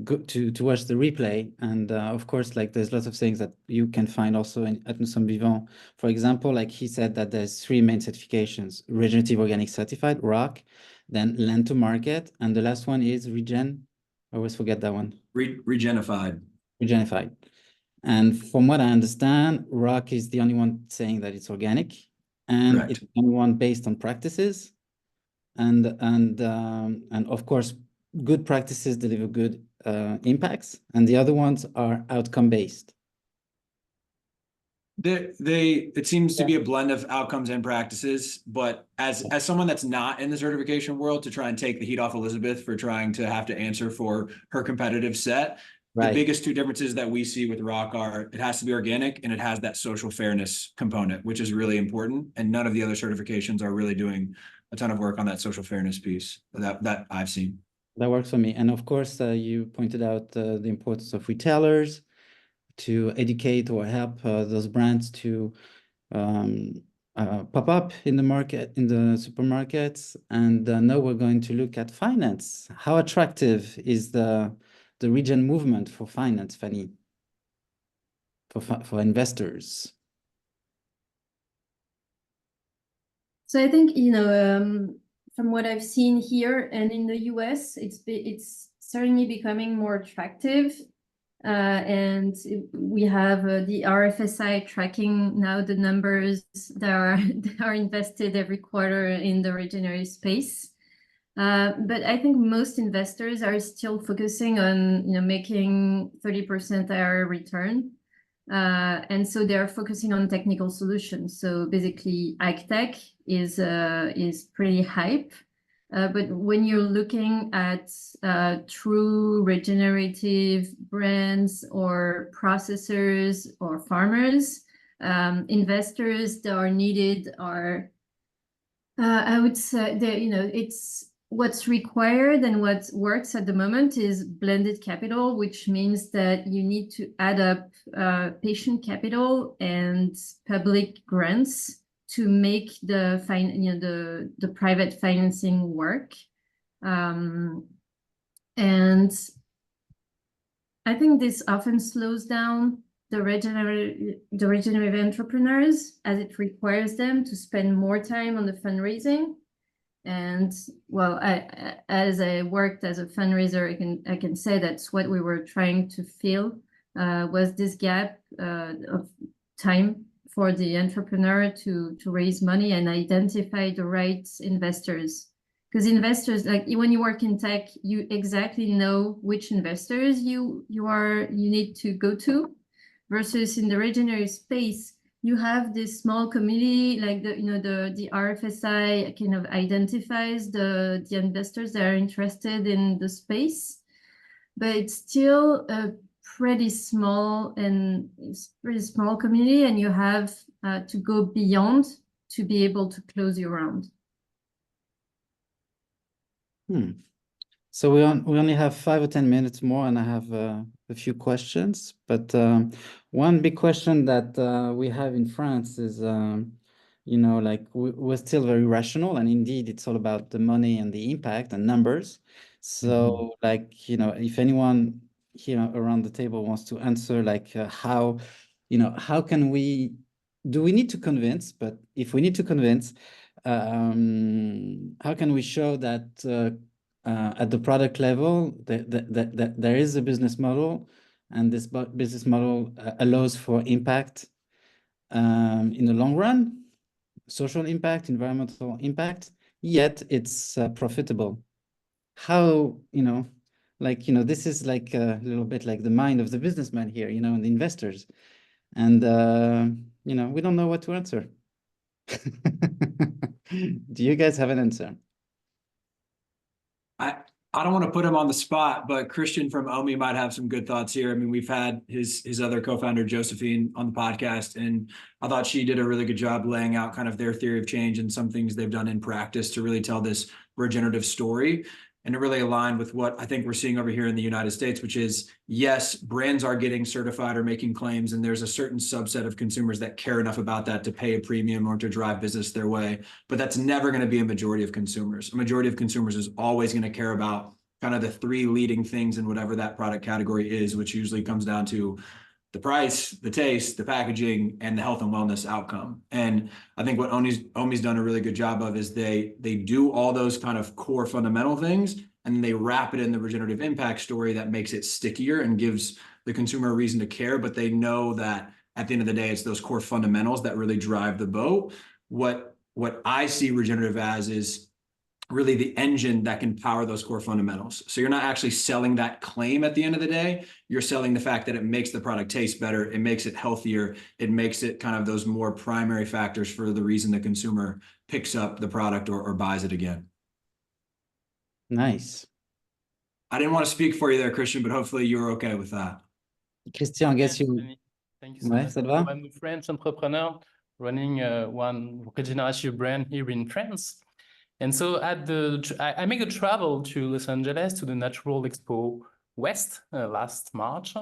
go to watch the replay. And of course, like there's lots of things that you can find also at Nous, Sommes, Vivants. For example, like he said that there's 3 main certifications: Regenerative Organic Certified, ROC, then Land to Market, and the last one is ReGen. I always forget that one. Regenified. Regenified. And from what I understand, ROC is the only one saying that it's organic, and Correct. it's the only one based on practices, and of course, good practices deliver good impacts, and the other ones are outcome based. It seems to be a blend of outcomes and practices, but as someone that's not in the certification world, to try and take the heat off Elizabeth for trying to have to answer for her competitive set. Right. The biggest 2 differences that we see with ROC are it has to be organic and it has that social fairness component, which is really important. And none of the other certifications are really doing a ton of work on that social fairness piece that I've seen. That works for me. And of course, you pointed out the importance of retailers to educate or help those brands to pop up in the market, in the supermarkets. And now we're going to look at finance. How attractive is the ReGen movement for finance, Fanny, for investors? So I think, from what I've seen here and in the US, it's certainly becoming more attractive. And we have the RFSI tracking now the numbers that are invested every quarter in the regenerative space. But I think most investors are still focusing on making 30% IRR return. And so they're focusing on technical solutions. So basically, AgTech is pretty hype. But when you're looking at true regenerative brands or processors or farmers, investors that are needed are, I would say, it's what's required and what works at the moment is blended capital, which means that you need to add up patient capital and public grants to make the private financing work. And I think this often slows down the regenerative entrepreneurs, as it requires them to spend more time on the fundraising. And well, as I worked as a fundraiser, I can say that's what we were trying to fill, was this gap of time for the entrepreneur to raise money and identify the right investors. Because investors, like when you work in tech, you exactly know which investors you need to go to, versus in the regenerative space, you have this small community, like the RFSI kind of identifies the investors that are interested in the space, but it's still a pretty small community, and you have to go beyond to be able to close your round. So we only have 5 or 10 minutes more, and I have a few questions. But one big question that we have in France is, like we're still very rational, and indeed it's all about the money and the impact and numbers. So if anyone here around the table wants to answer, how can we, do we need to convince? But if we need to convince, how can we show that at the product level that there is a business model, and this business model allows for impact in the long run, social impact, environmental impact, yet it's profitable? How, this is like a little bit like the mind of the businessman here, and the investors. And, we don't know what to answer. Do you guys have an answer? I don't want to put him on the spot, but Christian from OMI might have some good thoughts here. I mean, we've had his other co-founder, Josephine, on the podcast, and I thought she did a really good job laying out kind of their theory of change and some things they've done in practice to really tell this regenerative story. And it really aligned with what I think we're seeing over here in the United States, which is, yes, brands are getting certified or making claims, and there's a certain subset of consumers that care enough about that to pay a premium or to drive business their way. But that's never going to be a majority of consumers. A majority of consumers is always going to care about kind of the 3 leading things in whatever that product category is, which usually comes down to the price, the taste, the packaging, and the health and wellness outcome. And I think what OMI's done a really good job of is they do all those kind of core fundamental things, and they wrap it in the regenerative impact story that makes it stickier and gives the consumer a reason to care. But they know that at the end of the day, it's those core fundamentals that really drive the boat. What I see regenerative as is really the engine that can power those core fundamentals. So you're not actually selling that claim at the end of the day. You're selling the fact that it makes the product taste better. It makes it healthier. It makes it kind of those more primary factors for the reason the consumer picks up the product or buys it again. Nice. I didn't want to speak for you there, Christian, but hopefully you're okay with that. Christian, I guess you... Thank you so much. Ça va? I'm a French entrepreneur running one regenerative brand here in France. And so I make a travel to Los Angeles to the Natural Expo West last March.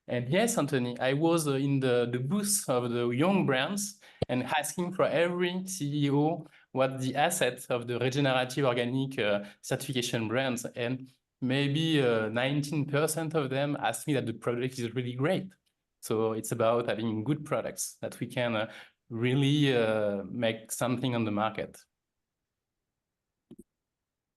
And yes, Anthony, I was in the booth of the young brands and asking for every CEO what the asset of the regenerative organic certification brands. And maybe 19% of them asked me that the product is really great. So it's about having good products that we can really make something on the market.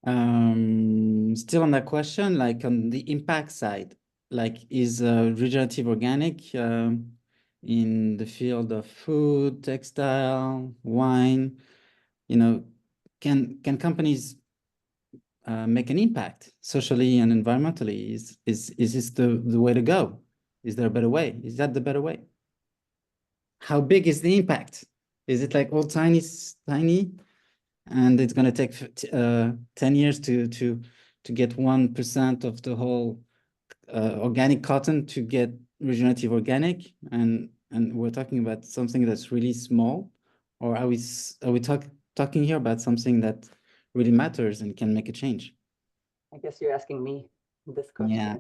Still on that question, like on the impact side, like is regenerative organic in the field of food, textile, wine, you know, can companies make an impact socially and environmentally? Is this the way to go? Is there a better way? Is that the better way? How big is the impact? Is it like all tiny, and it's going to take 10 years to get 1% of the whole organic cotton to get regenerative organic, and we're talking about something that's really small? Or are we talking here about something that really matters and can make a change? I guess you're asking me this question. Yeah.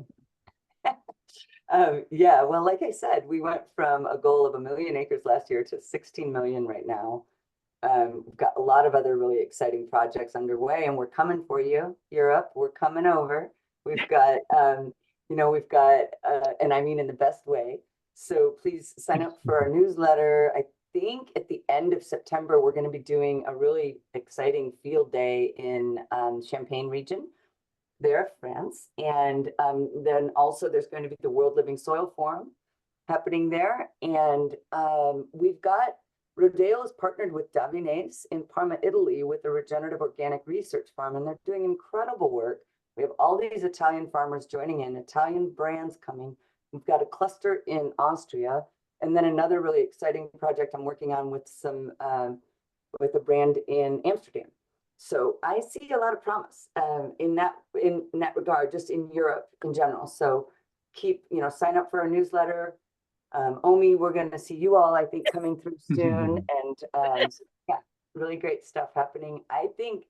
Yeah, well, like I said, we went from a goal of 1 million acres last year to 16 million right now. We've got a lot of other really exciting projects underway, and we're coming for you, Europe. We're coming over. We've got, and I mean in the best way. So please sign up for our newsletter. I think at the end of September, we're going to be doing a really exciting field day in Champagne region there, France. And then also there's going to be the World Living Soil Forum happening there. And we've got, Rodeo is partnered with Davines in Parma, Italy, with a regenerative organic research farm, and they're doing incredible work. We have all these Italian farmers joining in, Italian brands coming. We've got a cluster in Austria, and then another really exciting project I'm working on with some with a brand in Amsterdam. So I see a lot of promise in that regard, just in Europe in general. So sign up for our newsletter. Omi, we're going to see you all, I think, coming through soon. And yeah, really great stuff happening. I think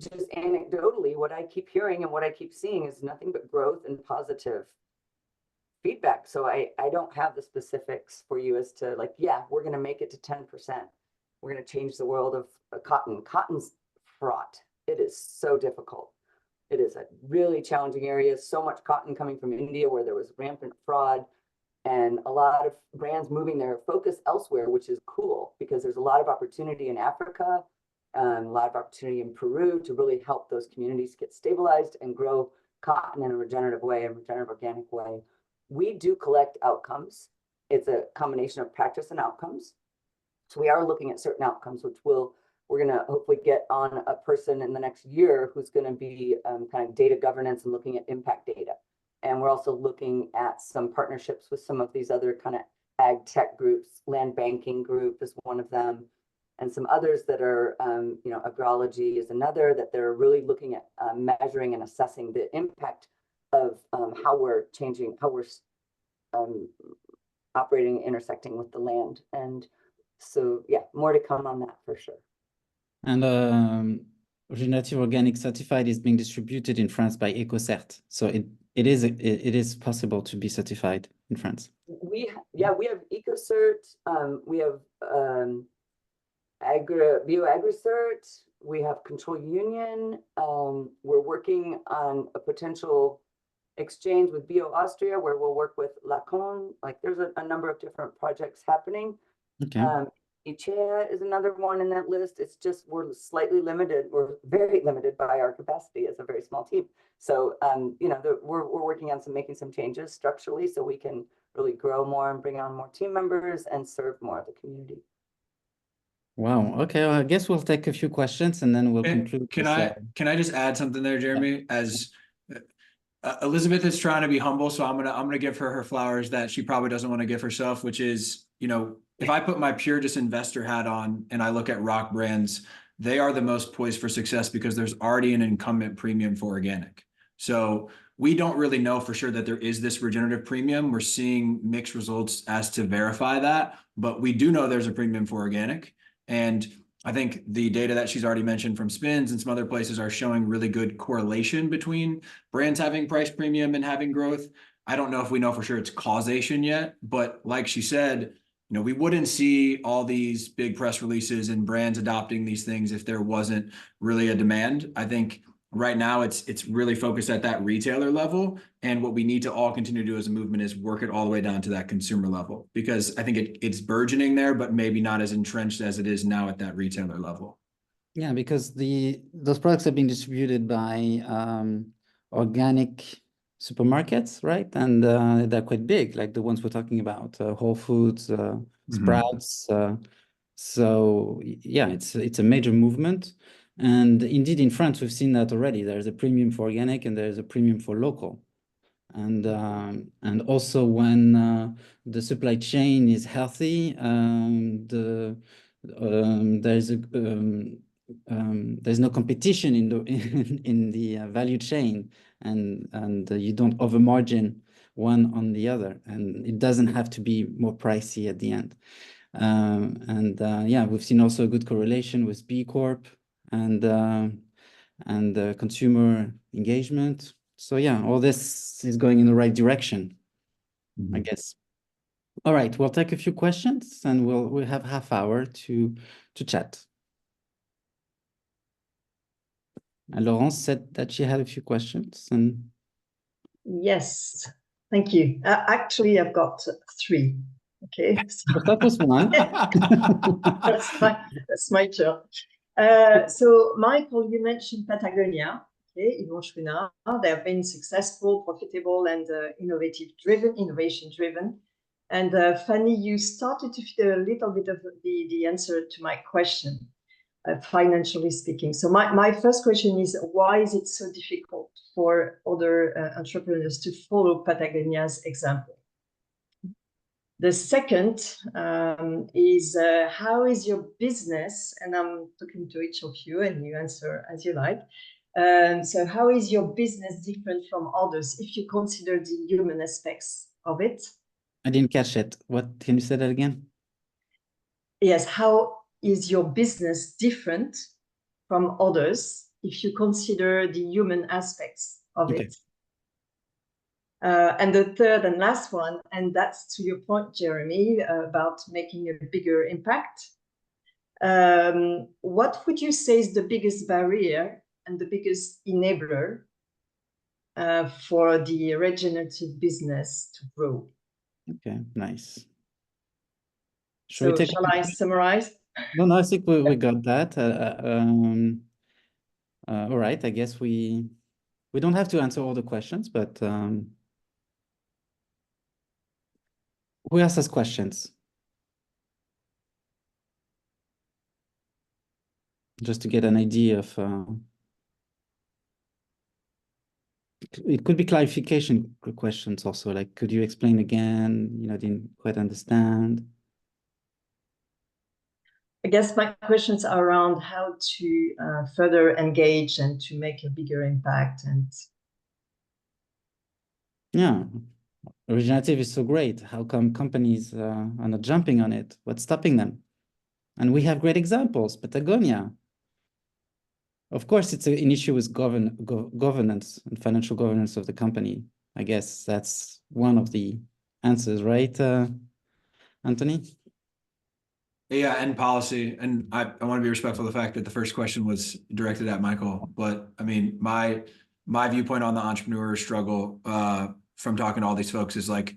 just anecdotally, what I keep hearing and what I keep seeing is nothing but growth and positive feedback. So I don't have the specifics for you as to like, yeah, we're going to make it to 10%. We're going to change the world of cotton. Cotton's fraught. It is so difficult. It is a really challenging area. So much cotton coming from India where there was rampant fraud, and a lot of brands moving their focus elsewhere, which is cool because there's a lot of opportunity in Africa, a lot of opportunity in Peru to really help those communities get stabilized and grow cotton in a regenerative way, a regenerative organic way. We do collect outcomes. It's a combination of practice and outcomes. So we are looking at certain outcomes, which we're going to hopefully get on a person in the next year who's going to be kind of data governance and looking at impact data. And we're also looking at some partnerships with some of these other kind of ag tech groups. Land banking group is one of them, and some others that are, agrology is another, that they're really looking at measuring and assessing the impact of how we're changing, how we're operating, intersecting with the land. And so, yeah, more to come on that for sure. And regenerative organic certified is being distributed in France by EcoCert. So it is possible to be certified in France. We have EcoCert. We have BioAgriCert. We have Control Union. We're working on a potential exchange with Bio Austria, where we'll work with Lacon. Like there's a number of different projects happening. Okay. ICHEA is another one in that list. It's just we're slightly limited. We're very limited by our capacity as a very small team. So we're working on making some changes structurally so we can really grow more and bring on more team members and serve more of the community. Wow. Okay. Well, I guess we'll take a few questions and then we'll conclude. Can I just add something there, Jérémy? Yeah. As Elizabeth is trying to be humble, so I'm gonna give her flowers that she probably doesn't want to give herself, which is, if I put my pure just investor hat on and I look at rock brands, they are the most poised for success because there's already an incumbent premium for organic. So we don't really know for sure that there is this regenerative premium. We're seeing mixed results as to verify that, but we do know there's a premium for organic. And I think the data that she's already mentioned from Spins and some other places are showing really good correlation between brands having price premium and having growth. I don't know if we know for sure it's causation yet, but like she said, we wouldn't see all these big press releases and brands adopting these things if there wasn't really a demand. I think right now it's really focused at that retailer level, and what we need to all continue to do as a movement is work it all the way down to that consumer level, because I think it's burgeoning there, but maybe not as entrenched as it is now at that retailer level. Yeah, because those products are being distributed by organic supermarkets, right? And they're quite big, like the ones we're talking about, Whole Foods, Sprouts. So yeah, it's a major movement. And indeed, in France, we've seen that already. There's a premium for organic and there's a premium for local. And also when the supply chain is healthy, there's no competition in the in the value chain, and you don't over margin one on the other, and it doesn't have to be more pricey at the end. Yeah, we've seen also a good correlation with B Corp and consumer engagement. So yeah, all this is going in the right direction, I guess. All right, we'll take a few questions and we'll have half hour to chat. And Laurence said that she had a few questions. And yes, thank you. Actually, I've got 3. Okay, so that was one. that's my turn. So, Michael, you mentioned Patagonia. Okay, they have been successful, profitable, and innovation driven. And Fanny, you started to fit a little bit of the answer to my question, financially speaking. So my first question is, why is it so difficult for other entrepreneurs to follow Patagonia's example? The second is, how is your business, and I'm talking to each of you and you answer as you like. So how is your business different from others if you consider the human aspects of it? I didn't catch it. What, can you say that again? Yes, how is your business different from others if you consider the human aspects of it? And the third and last one, and that's to your point, Jérémy, about making a bigger impact. What would you say is the biggest barrier and the biggest enabler for the regenerative business to grow? Okay, nice. Shall I summarize? No, I think we got that. All right, I guess we don't have to answer all the questions, but who else has questions? Just to get an idea of, it could be clarification questions also, like, could you explain again? Didn't quite understand. I guess my questions are around how to further engage and to make a bigger impact. And yeah, Regenerative is so great. How come companies are not jumping on it? What's stopping them? And we have great examples. Patagonia. Of course, it's an issue with governance and financial governance of the company. I guess that's one of the answers, right, Anthony? Yeah, and policy. And I want to be respectful of the fact that the first question was directed at Michael. But I mean, my viewpoint on the entrepreneur struggle from talking to all these folks is like,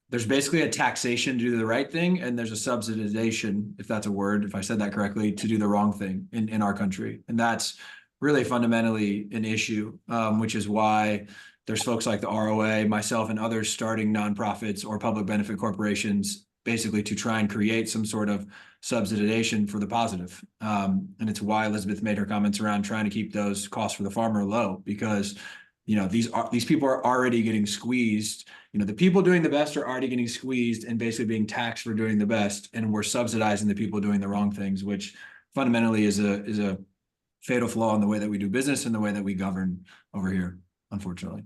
there's basically a taxation to do the right thing, and there's a subsidization, if that's a word, if I said that correctly, to do the wrong thing in our country. And that's really fundamentally an issue, which is why there's folks like the ROA, myself, and others starting nonprofits or public benefit corporations, basically to try and create some sort of subsidization for the positive. And it's why Elizabeth made her comments around trying to keep those costs for the farmer low, because these people are already getting squeezed. The people doing the best are already getting squeezed and basically being taxed for doing the best, and we're subsidizing the people doing the wrong things, which fundamentally is a fatal flaw in the way that we do business and the way that we govern over here, unfortunately.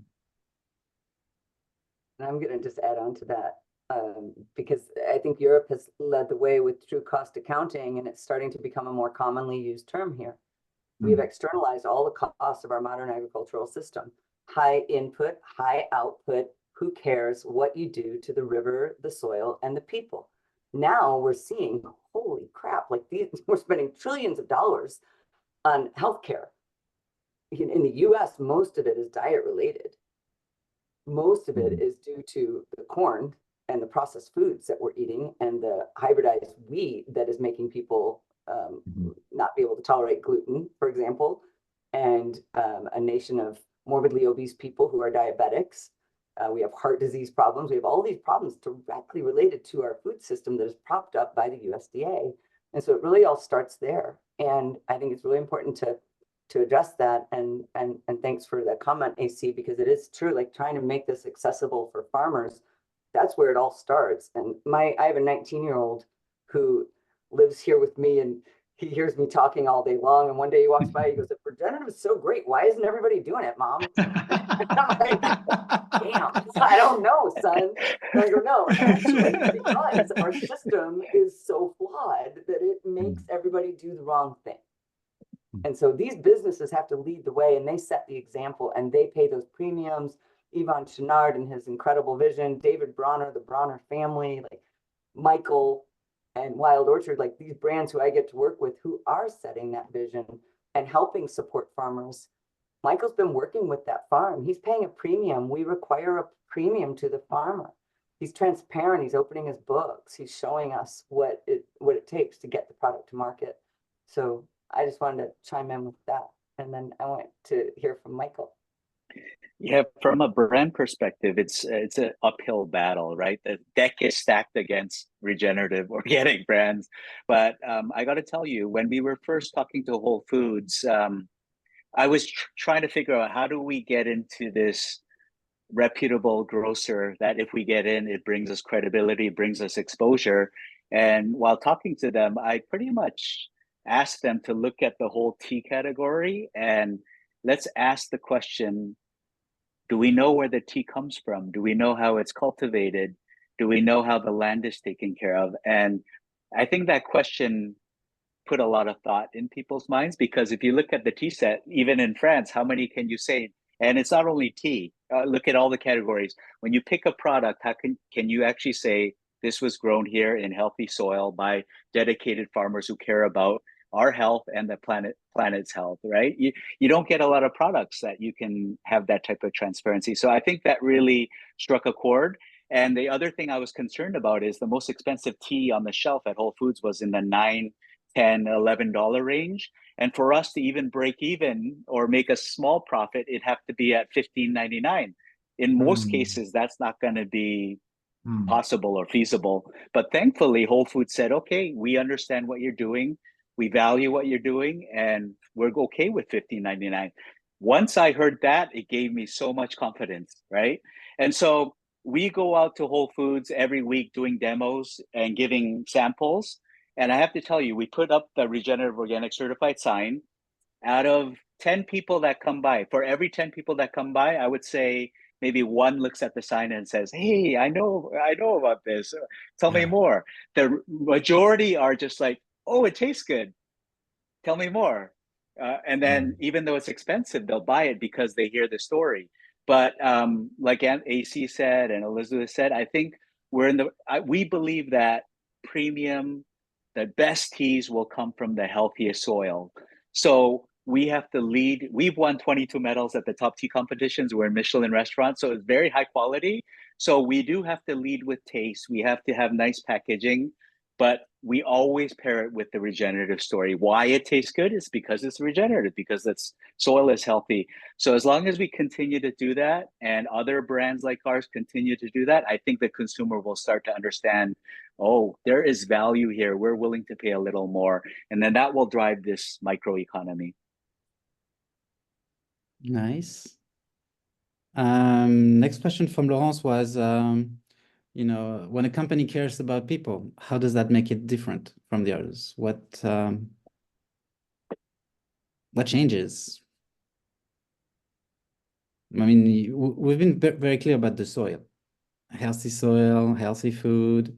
And I'm going to just add on to that. because I think Europe has led the way with true cost accounting, and it's starting to become a more commonly used term here. We've externalized all the costs of our modern agricultural system. High input, high output, who cares what you do to the river, the soil, and the people. Now we're seeing, holy crap, like we're spending trillions of dollars on healthcare. In the US, most of it is diet related. Most of it is due to the corn and the processed foods that we're eating and the hybridized wheat that is making people not be able to tolerate gluten, for example, and a nation of morbidly obese people who are diabetics. We have heart disease problems. We have all these problems directly related to our food system that is propped up by the USDA. And so it really all starts there. And I think it's really important to address that. And thanks for that comment, AC, because it is true, like trying to make this accessible for farmers, that's where it all starts. And I have a 19-year-old who lives here with me, and he hears me talking all day long. And one day he walks by, he goes, "If regenerative is so great, why isn't everybody doing it, Mom?" I'm like, damn, I don't know, son. And I go, no, actually, because our system is so flawed that it makes everybody do the wrong thing. And so these businesses have to lead the way, and they set the example, and they pay those premiums. Yvon Chouinard and his incredible vision, David Bronner, the Bronner family, like Michael and Wild Orchard, like these brands who I get to work with who are setting that vision and helping support farmers. Michael's been working with that farm. He's paying a premium. We require a premium to the farmer. He's transparent. He's opening his books. He's showing us what it takes to get the product to market. So I just wanted to chime in with that. And then I want to hear from Michael. Yeah, from a brand perspective, it's an uphill battle, right? The deck is stacked against regenerative organic brands. But I got to tell you, when we were first talking to Whole Foods, I was trying to figure out how do we get into this reputable grocer that if we get in, it brings us credibility, brings us exposure. And while talking to them, I pretty much asked them to look at the whole tea category and let's ask the question, do we know where the tea comes from? Do we know how it's cultivated? Do we know how the land is taken care of? And I think that question put a lot of thought in people's minds, because if you look at the tea set, even in France, how many can you say? And it's not only tea. Look at all the categories. When you pick a product, how can you actually say this was grown here in healthy soil by dedicated farmers who care about our health and the planet's health, right? You don't get a lot of products that you can have that type of transparency. So I think that really struck a chord. And the other thing I was concerned about is the most expensive tea on the shelf at Whole Foods was in the $9, $10, $11 range. And for us to even break even or make a small profit, it'd have to be at $15.99. In most cases, that's not going to be possible or feasible. But thankfully, Whole Foods said, okay, we understand what you're doing. We value what you're doing, and we're okay with $15.99. Once I heard that, it gave me so much confidence, right? And so we go out to Whole Foods every week doing demos and giving samples. And I have to tell you, we put up the Regenerative Organic Certified sign. Out of 10 people that come by, for every 10 people that come by, I would say maybe one looks at the sign and says, hey, I know about this. Tell me more. The majority are just like, oh, it tastes good. Tell me more. And then even though it's expensive, they'll buy it because they hear the story. But like AC said and Elizabeth said, I think we believe that premium, the best teas will come from the healthiest soil. So we have to lead. We've won 22 medals at the top tea competitions. We're in Michelin restaurants, so it's very high quality. So we do have to lead with taste. We have to have nice packaging, but we always pair it with the regenerative story. Why it tastes good is because it's regenerative, because its soil is healthy. So as long as we continue to do that and other brands like ours continue to do that, I think the consumer will start to understand, oh, there is value here. We're willing to pay a little more. And then that will drive this microeconomy. Nice. Next question from Laurence was, you know, when a company cares about people, how does that make it different from the others? What changes? I mean, we've been very clear about the soil, healthy soil, healthy food.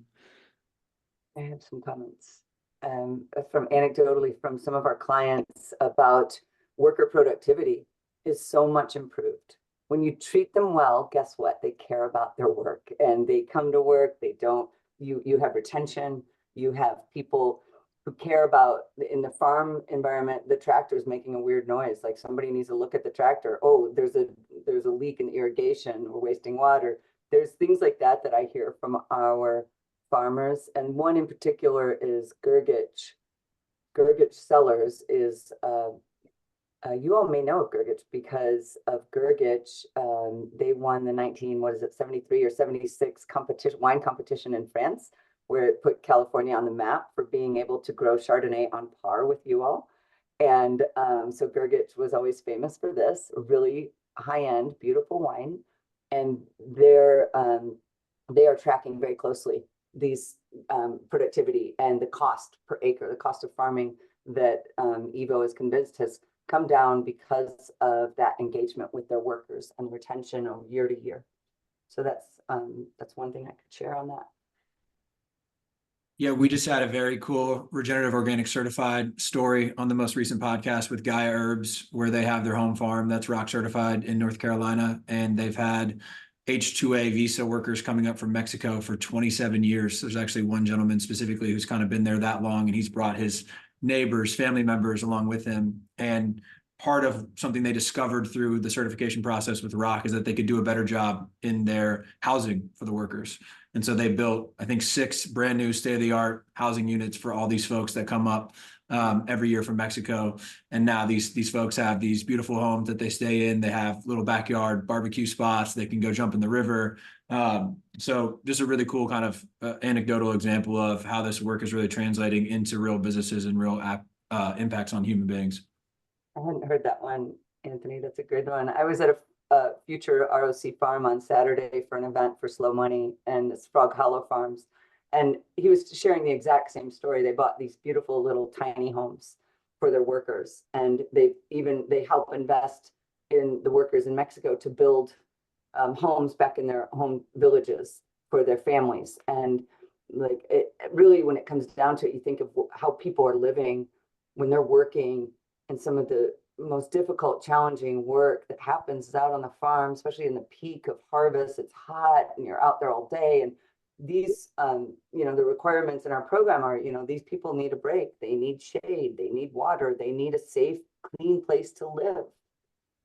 I have some comments from anecdotally from some of our clients about worker productivity is so much improved. When you treat them well, guess what? They care about their work and they come to work. They don't, you have retention, you have people who care about, in the farm environment, the tractor is making a weird noise. Like somebody needs to look at the tractor. Oh, there's a leak in irrigation, we're wasting water. There's things like that that I hear from our farmers. And one in particular is Gergich. Gergich Cellars is, you all may know of Gergich because of Gergich. They won the 73 or 76 wine competition in France, where it put California on the map for being able to grow Chardonnay on par with you all. And so Gergich was always famous for this, really high-end, beautiful wine. And they are tracking very closely these productivity and the cost per acre, the cost of farming that Evo is convinced has come down because of that engagement with their workers and retention of year to year. So that's one thing I could share on that. Yeah, we just had a very cool regenerative organic certified story on the most recent podcast with Gaia Herbs, where they have their home farm that's rock certified in North Carolina. And they've had H-2A visa workers coming up from Mexico for 27 years. There's actually one gentleman specifically who's kind of been there that long, and he's brought his neighbors, family members along with him. And part of something they discovered through the certification process with ROC is that they could do a better job in their housing for the workers. And so they built, I think, 6 brand new state-of-the-art housing units for all these folks that come up every year from Mexico. And now these folks have these beautiful homes that they stay in. They have little backyard barbecue spots. They can go jump in the river. So just a really cool kind of anecdotal example of how this work is really translating into real businesses and real impacts on human beings. I hadn't heard that one, Anthony. That's a good one. I was at a future ROC farm on Saturday for an event for Slow Money, and it's Frog Hollow Farms. And he was sharing the exact same story. They bought these beautiful little tiny homes for their workers. And they help invest in the workers in Mexico to build homes back in their home villages for their families. And like it really, when it comes down to it, you think of how people are living when they're working, and some of the most difficult, challenging work that happens out on the farm, especially in the peak of harvest. It's hot and you're out there all day. And these, the requirements in our program are, these people need a break. They need shade, they need water, they need a safe, clean place to live.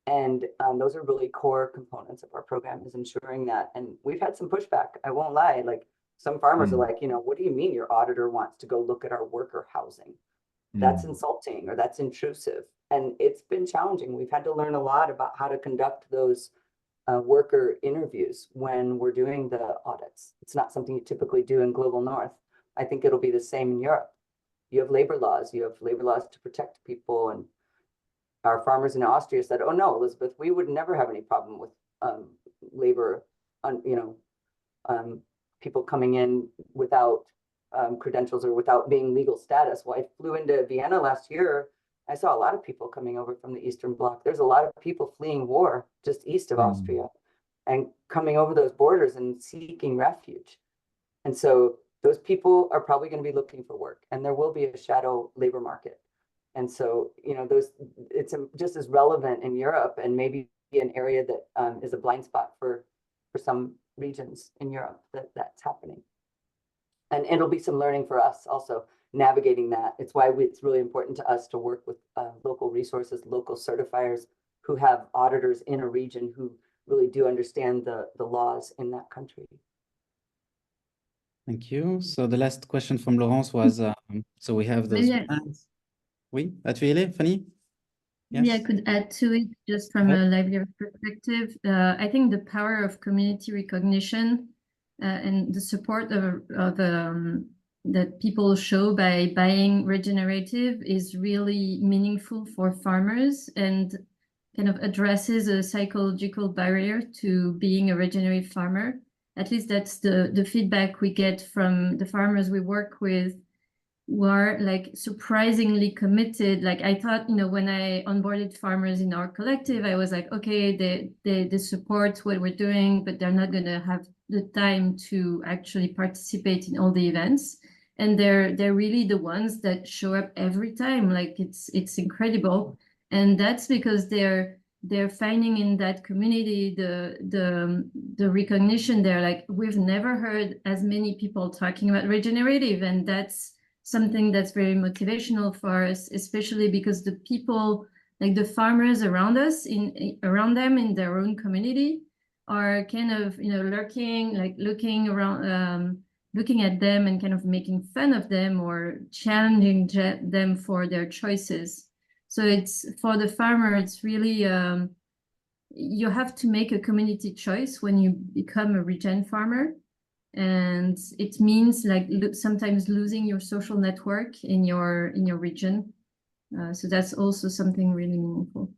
And those are really core components of our program, is ensuring that. And we've had some pushback, I won't lie. Like some farmers are like, what do you mean your auditor wants to go look at our worker housing? That's insulting, or that's intrusive. And it's been challenging. We've had to learn a lot about how to conduct those worker interviews when we're doing the audits. It's not something you typically do in Global North. I think it'll be the same in Europe. You have labor laws to protect people. And our farmers in Austria said, oh no, Elizabeth, we would never have any problem with labor, people coming in without credentials or without being legal status. Well, I flew into Vienna last year. I saw a lot of people coming over from the Eastern Bloc. There's a lot of people fleeing war just east of Austria and coming over those borders and seeking refuge. And so those people are probably going to be looking for work, and there will be a shadow labor market. And so, it's just as relevant in Europe, and maybe an area that is a blind spot for some regions in Europe that's happening. And it'll be some learning for us also, navigating that. It's why it's really important to us to work with local resources, local certifiers who have auditors in a region who really do understand the laws in that country. Thank you. So the last question from Laurence was, so we have those plans. Oui, as-tu y aller, Fanny? Yes. Maybe I could add to it, just from a livelihood perspective. I think the power of community recognition and the support that people show by buying regenerative is really meaningful for farmers, and kind of addresses a psychological barrier to being a regenerative farmer. At least that's the feedback we get from the farmers we work with. who are like surprisingly committed. Like I thought, you know, when I onboarded farmers in our collective, I was like, okay, they support what we're doing, but they're not going to have the time to actually participate in all the events. And they're really the ones that show up every time. Like it's incredible. And that's because they're finding in that community the recognition. They're like, we've never heard as many people talking about regenerative, and that's something that's very motivational for us, especially because the people, like the farmers around us, around them in their own community, are kind of, you know, lurking, like looking around, looking at them and kind of making fun of them or challenging them for their choices. So it's, for the farmer, it's really, you have to make a community choice when you become a regen farmer. And it means like sometimes losing your social network in your region. So that's also something really meaningful.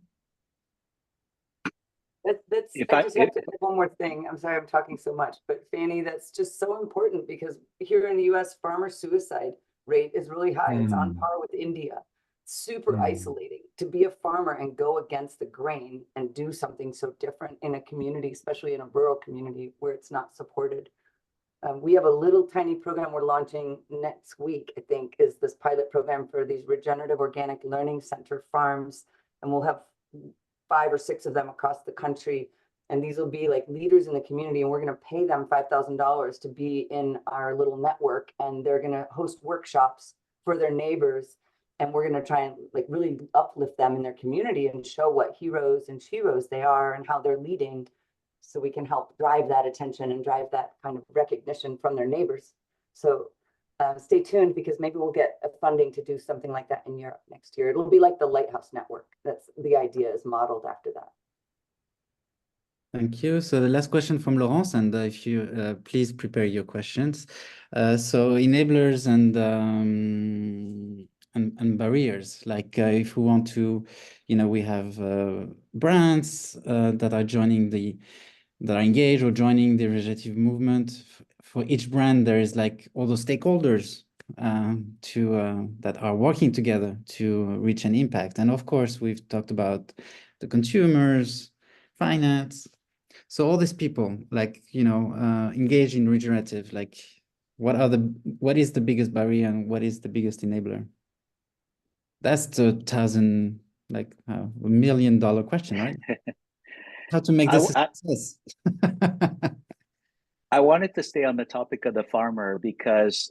I just have to add one more thing. I'm sorry I'm talking so much, but Fanny, that's just so important because here in the US, farmer suicide rate is really high. It's on par with India. Super isolating to be a farmer and go against the grain and do something so different in a community, especially in a rural community where it's not supported. We have a little tiny program we're launching next week, I think, is this pilot program for these regenerative organic learning center farms. And we'll have 5 or 6 of them across the country. And these will be like leaders in the community. And we're going to pay them $5,000 to be in our little network. And they're going to host workshops for their neighbors. And we're going to try and like really uplift them in their community and show what heroes and sheroes they are and how they're leading, so we can help drive that attention and drive that kind of recognition from their neighbors. So stay tuned, because maybe we'll get funding to do something like that in Europe next year. It'll be like the Lighthouse Network. That's the idea, is modeled after that. Thank you. So the last question from Laurence, and if you please prepare your questions. So enablers and barriers, like if we want to, you know, we have brands that are joining that are engaged or joining the regenerative movement. For each brand, there is like all those stakeholders that are working together to reach an impact. And of course, we've talked about the consumers, finance. So all these people, like, you know, engaged in regenerative, like what is the biggest barrier and what is the biggest enabler? That's the $1 million question, right? How to make this a success. I wanted to stay on the topic of the farmer because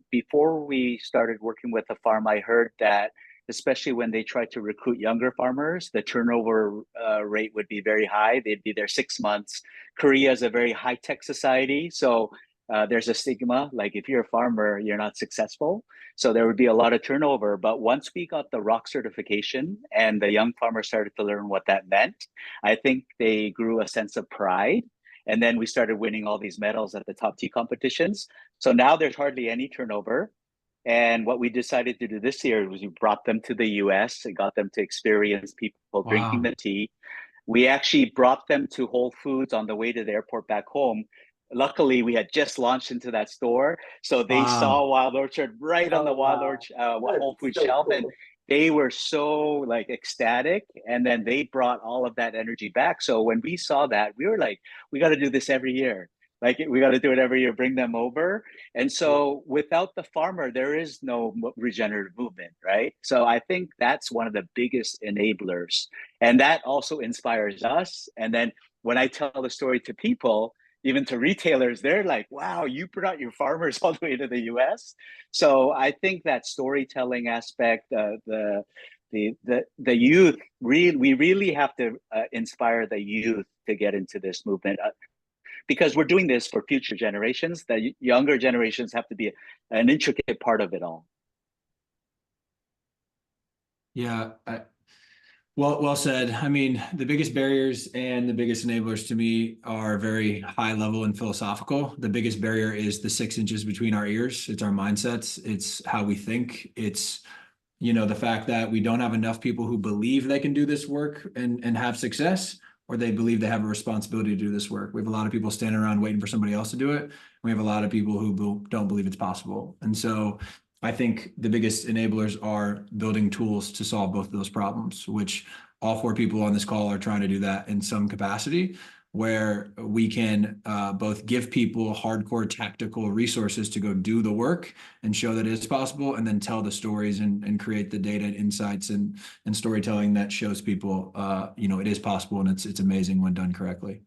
before we started working with the farm, I heard that especially when they tried to recruit younger farmers, the turnover rate would be very high. They'd be there 6 months. Korea is a very high-tech society, so there's a stigma, like if you're a farmer, you're not successful. So there would be a lot of turnover. But once we got the ROC certification and the young farmers started to learn what that meant, I think they grew a sense of pride. And then we started winning all these medals at the top tea competitions. So now there's hardly any turnover. And what we decided to do this year was we brought them to the US and got them to experience people drinking the tea. We actually brought them to Whole Foods on the way to the airport back home. Luckily, we had just launched into that store. So they saw Wild Orchard right on the Wild Orchard Whole Foods shelf. Cool. And they were so like ecstatic. And then they brought all of that energy back. So when we saw that, we were like, we got to do this every year. Like we got to do it every year, bring them over. And so without the farmer, there is no regenerative movement, right? So I think that's one of the biggest enablers. And that also inspires us. And then when I tell the story to people, even to retailers, they're like, wow, you brought your farmers all the way to the US. So I think that storytelling aspect, the youth, we really have to inspire the youth to get into this movement. Because we're doing this for future generations. The younger generations have to be an intricate part of it all. Yeah, well said. I mean, the biggest barriers and the biggest enablers to me are very high level and philosophical. The biggest barrier is the 6 inches between our ears. It's our mindsets. It's how we think. It's, you know, the fact that we don't have enough people who believe they can do this work and have success, or they believe they have a responsibility to do this work. We have a lot of people standing around waiting for somebody else to do it. We have a lot of people who don't believe it's possible. And so I think the biggest enablers are building tools to solve both of those problems, which all four people on this call are trying to do that in some capacity, where we can both give people hardcore tactical resources to go do the work and show that it is possible, and then tell the stories and create the data and insights and storytelling that shows people, it is possible, and it's amazing when done correctly.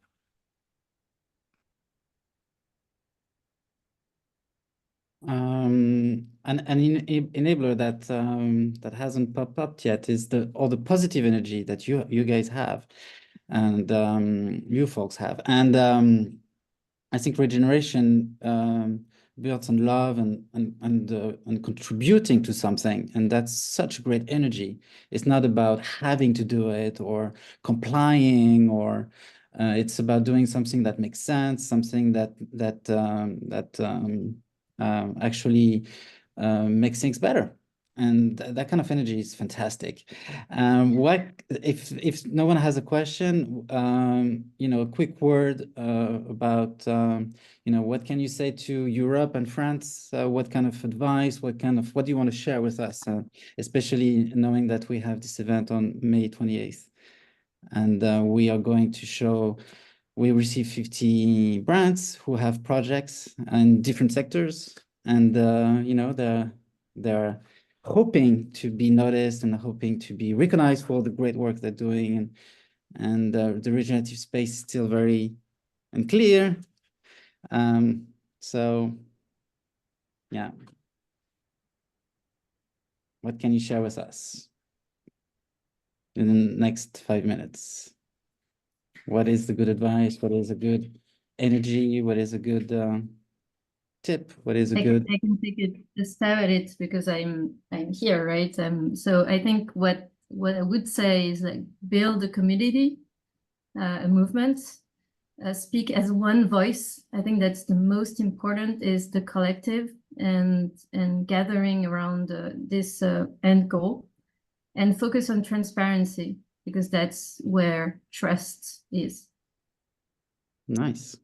An enabler that hasn't popped up yet is all the positive energy that you guys have, and you folks have, and I think regeneration builds on love and contributing to something, and that's such great energy. It's not about having to do it or complying, or it's about doing something that makes sense, something that actually makes things better, and that kind of energy is fantastic. What if no one has a question, a quick word about what can you say to Europe and France? What kind of advice, what do you want to share with us, especially knowing that we have this event on May 28th, and we are going to show. We receive 50 brands who have projects in different sectors, and they're hoping to be noticed and hoping to be recognized for the great work they're doing, and the regenerative space is still very unclear. So yeah, what can you share with us in the next 5 minutes? What is the good advice? What is a good energy? What is a good tip? What is a good? I can take a stab at it because I'm here, right? So I think what I would say is, like, build a community, a movement, speak as one voice. I think that's the most important, is the collective and gathering around this end goal, and focus on transparency, because that's where trust is. Nice.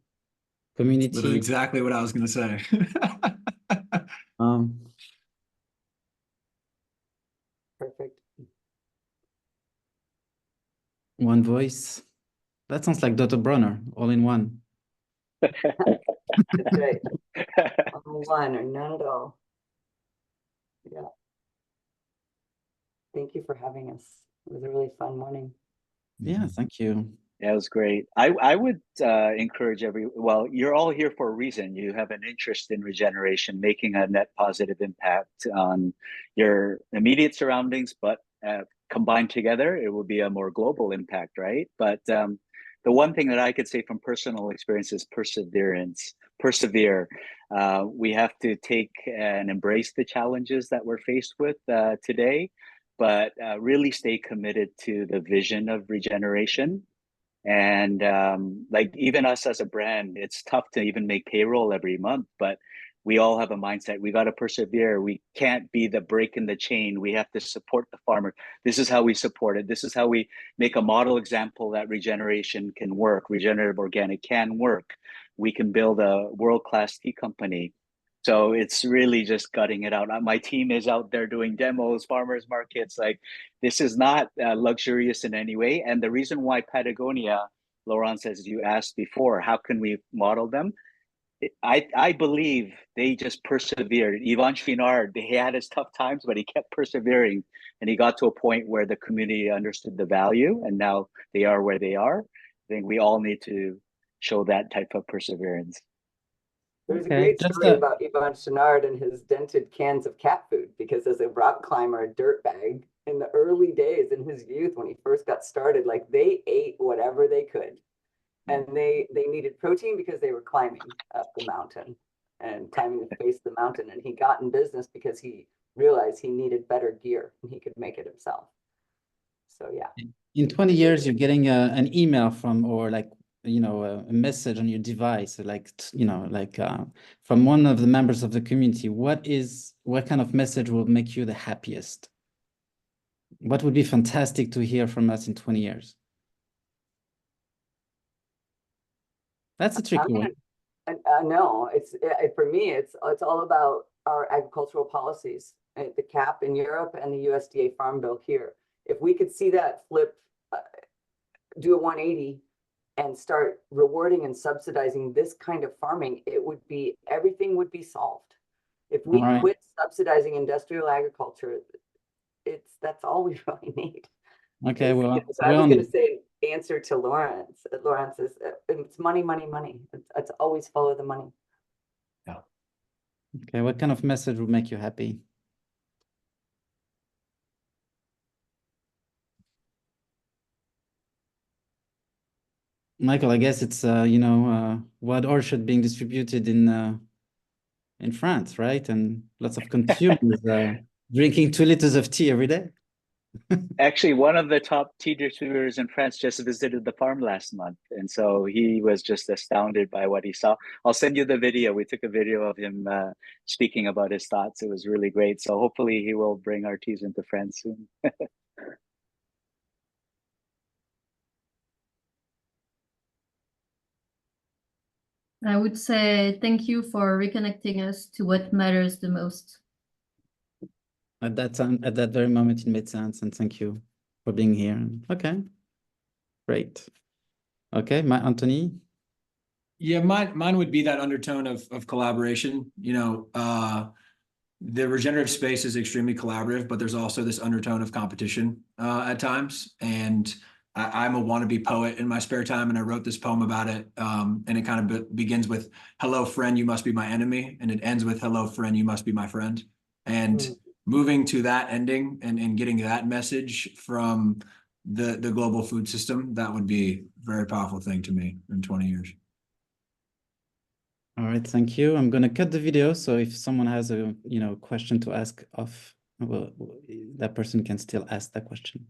Community. Literally exactly what I was going to say. Perfect. One voice. That sounds like Dr. Bronner, all in one. That's right. All one or none at all. Yeah. Thank you for having us. It was a really fun morning. Yeah, thank you. That was great. I would encourage you're all here for a reason. You have an interest in regeneration, making a net positive impact on your immediate surroundings, but combined together, it will be a more global impact, right? But the one thing that I could say from personal experience is perseverance. Persevere. We have to take and embrace the challenges that we're faced with today, but really stay committed to the vision of regeneration. And like, even us as a brand, it's tough to even make payroll every month, but we all have a mindset. We got to persevere. We can't be the break in the chain. We have to support the farmer. This is how we support it. This is how we make a model example that regeneration can work. Regenerative organic can work. We can build a world-class tea company. So it's really just gutting it out. My team is out there doing demos, farmers markets. Like, this is not luxurious in any way. And the reason why Patagonia, Laurent, says, you asked before, how can we model them? I believe they just persevered. Yvan Chouinard, he had his tough times, but he kept persevering. And he got to a point where the community understood the value, and now they are where they are. I think we all need to show that type of perseverance. There's a great story about Yvan Chouinard and his dented cans of cat food, because as a rock climber, a dirtbag, in the early days in his youth, when he first got started, like, they ate whatever they could. And they needed protein because they were climbing up the mountain and climbing the face of the mountain. And he got in business because he realized he needed better gear and he could make it himself. So yeah. In 20 years, you're getting an email from, or like, a message on your device, like, from one of the members of the community. What kind of message will make you the happiest? What would be fantastic to hear from us in 20 years? That's a tricky one. No, for me, it's all about our agricultural policies, the CAP in Europe and the USDA Farm Bill here. If we could see that flip, do a 180 and start rewarding and subsidizing this kind of farming, it would be, everything would be solved. If we Right. quit subsidizing industrial agriculture, that's all we really need. Okay, well, So I was on going to say, answer to Lawrence. Lawrence is, it's money, money, money. It's always follow the money. okay, what kind of message would make you happy? Michael, I guess it's wild orchid being distributed in France, right? And lots of consumers drinking 2 liters of tea every day. Actually, one of the top tea distributors in France just visited the farm last month. And so he was just astounded by what he saw. I'll send you the video. We took a video of him speaking about his thoughts. It was really great. So hopefully he will bring our teas into France soon. I would say thank you for reconnecting us to what matters the most. At that time, at that very moment, it made sense, and thank you for being here. Okay, great. Okay, Anthony. Yeah, mine would be that undertone of collaboration. The regenerative space is extremely collaborative, but there's also this undertone of competition at times. And I'm a wannabe poet in my spare time, and I wrote this poem about it. And it kind of begins with, "Hello, friend, you must be my enemy." And it ends with, "Hello, friend, you must be my friend." And moving to that ending and getting that message from the global food system, that would be a very powerful thing to me in 20 years. All right, thank you. I'm going to cut the video, so if someone has a question to ask off, well, that person can still ask that question.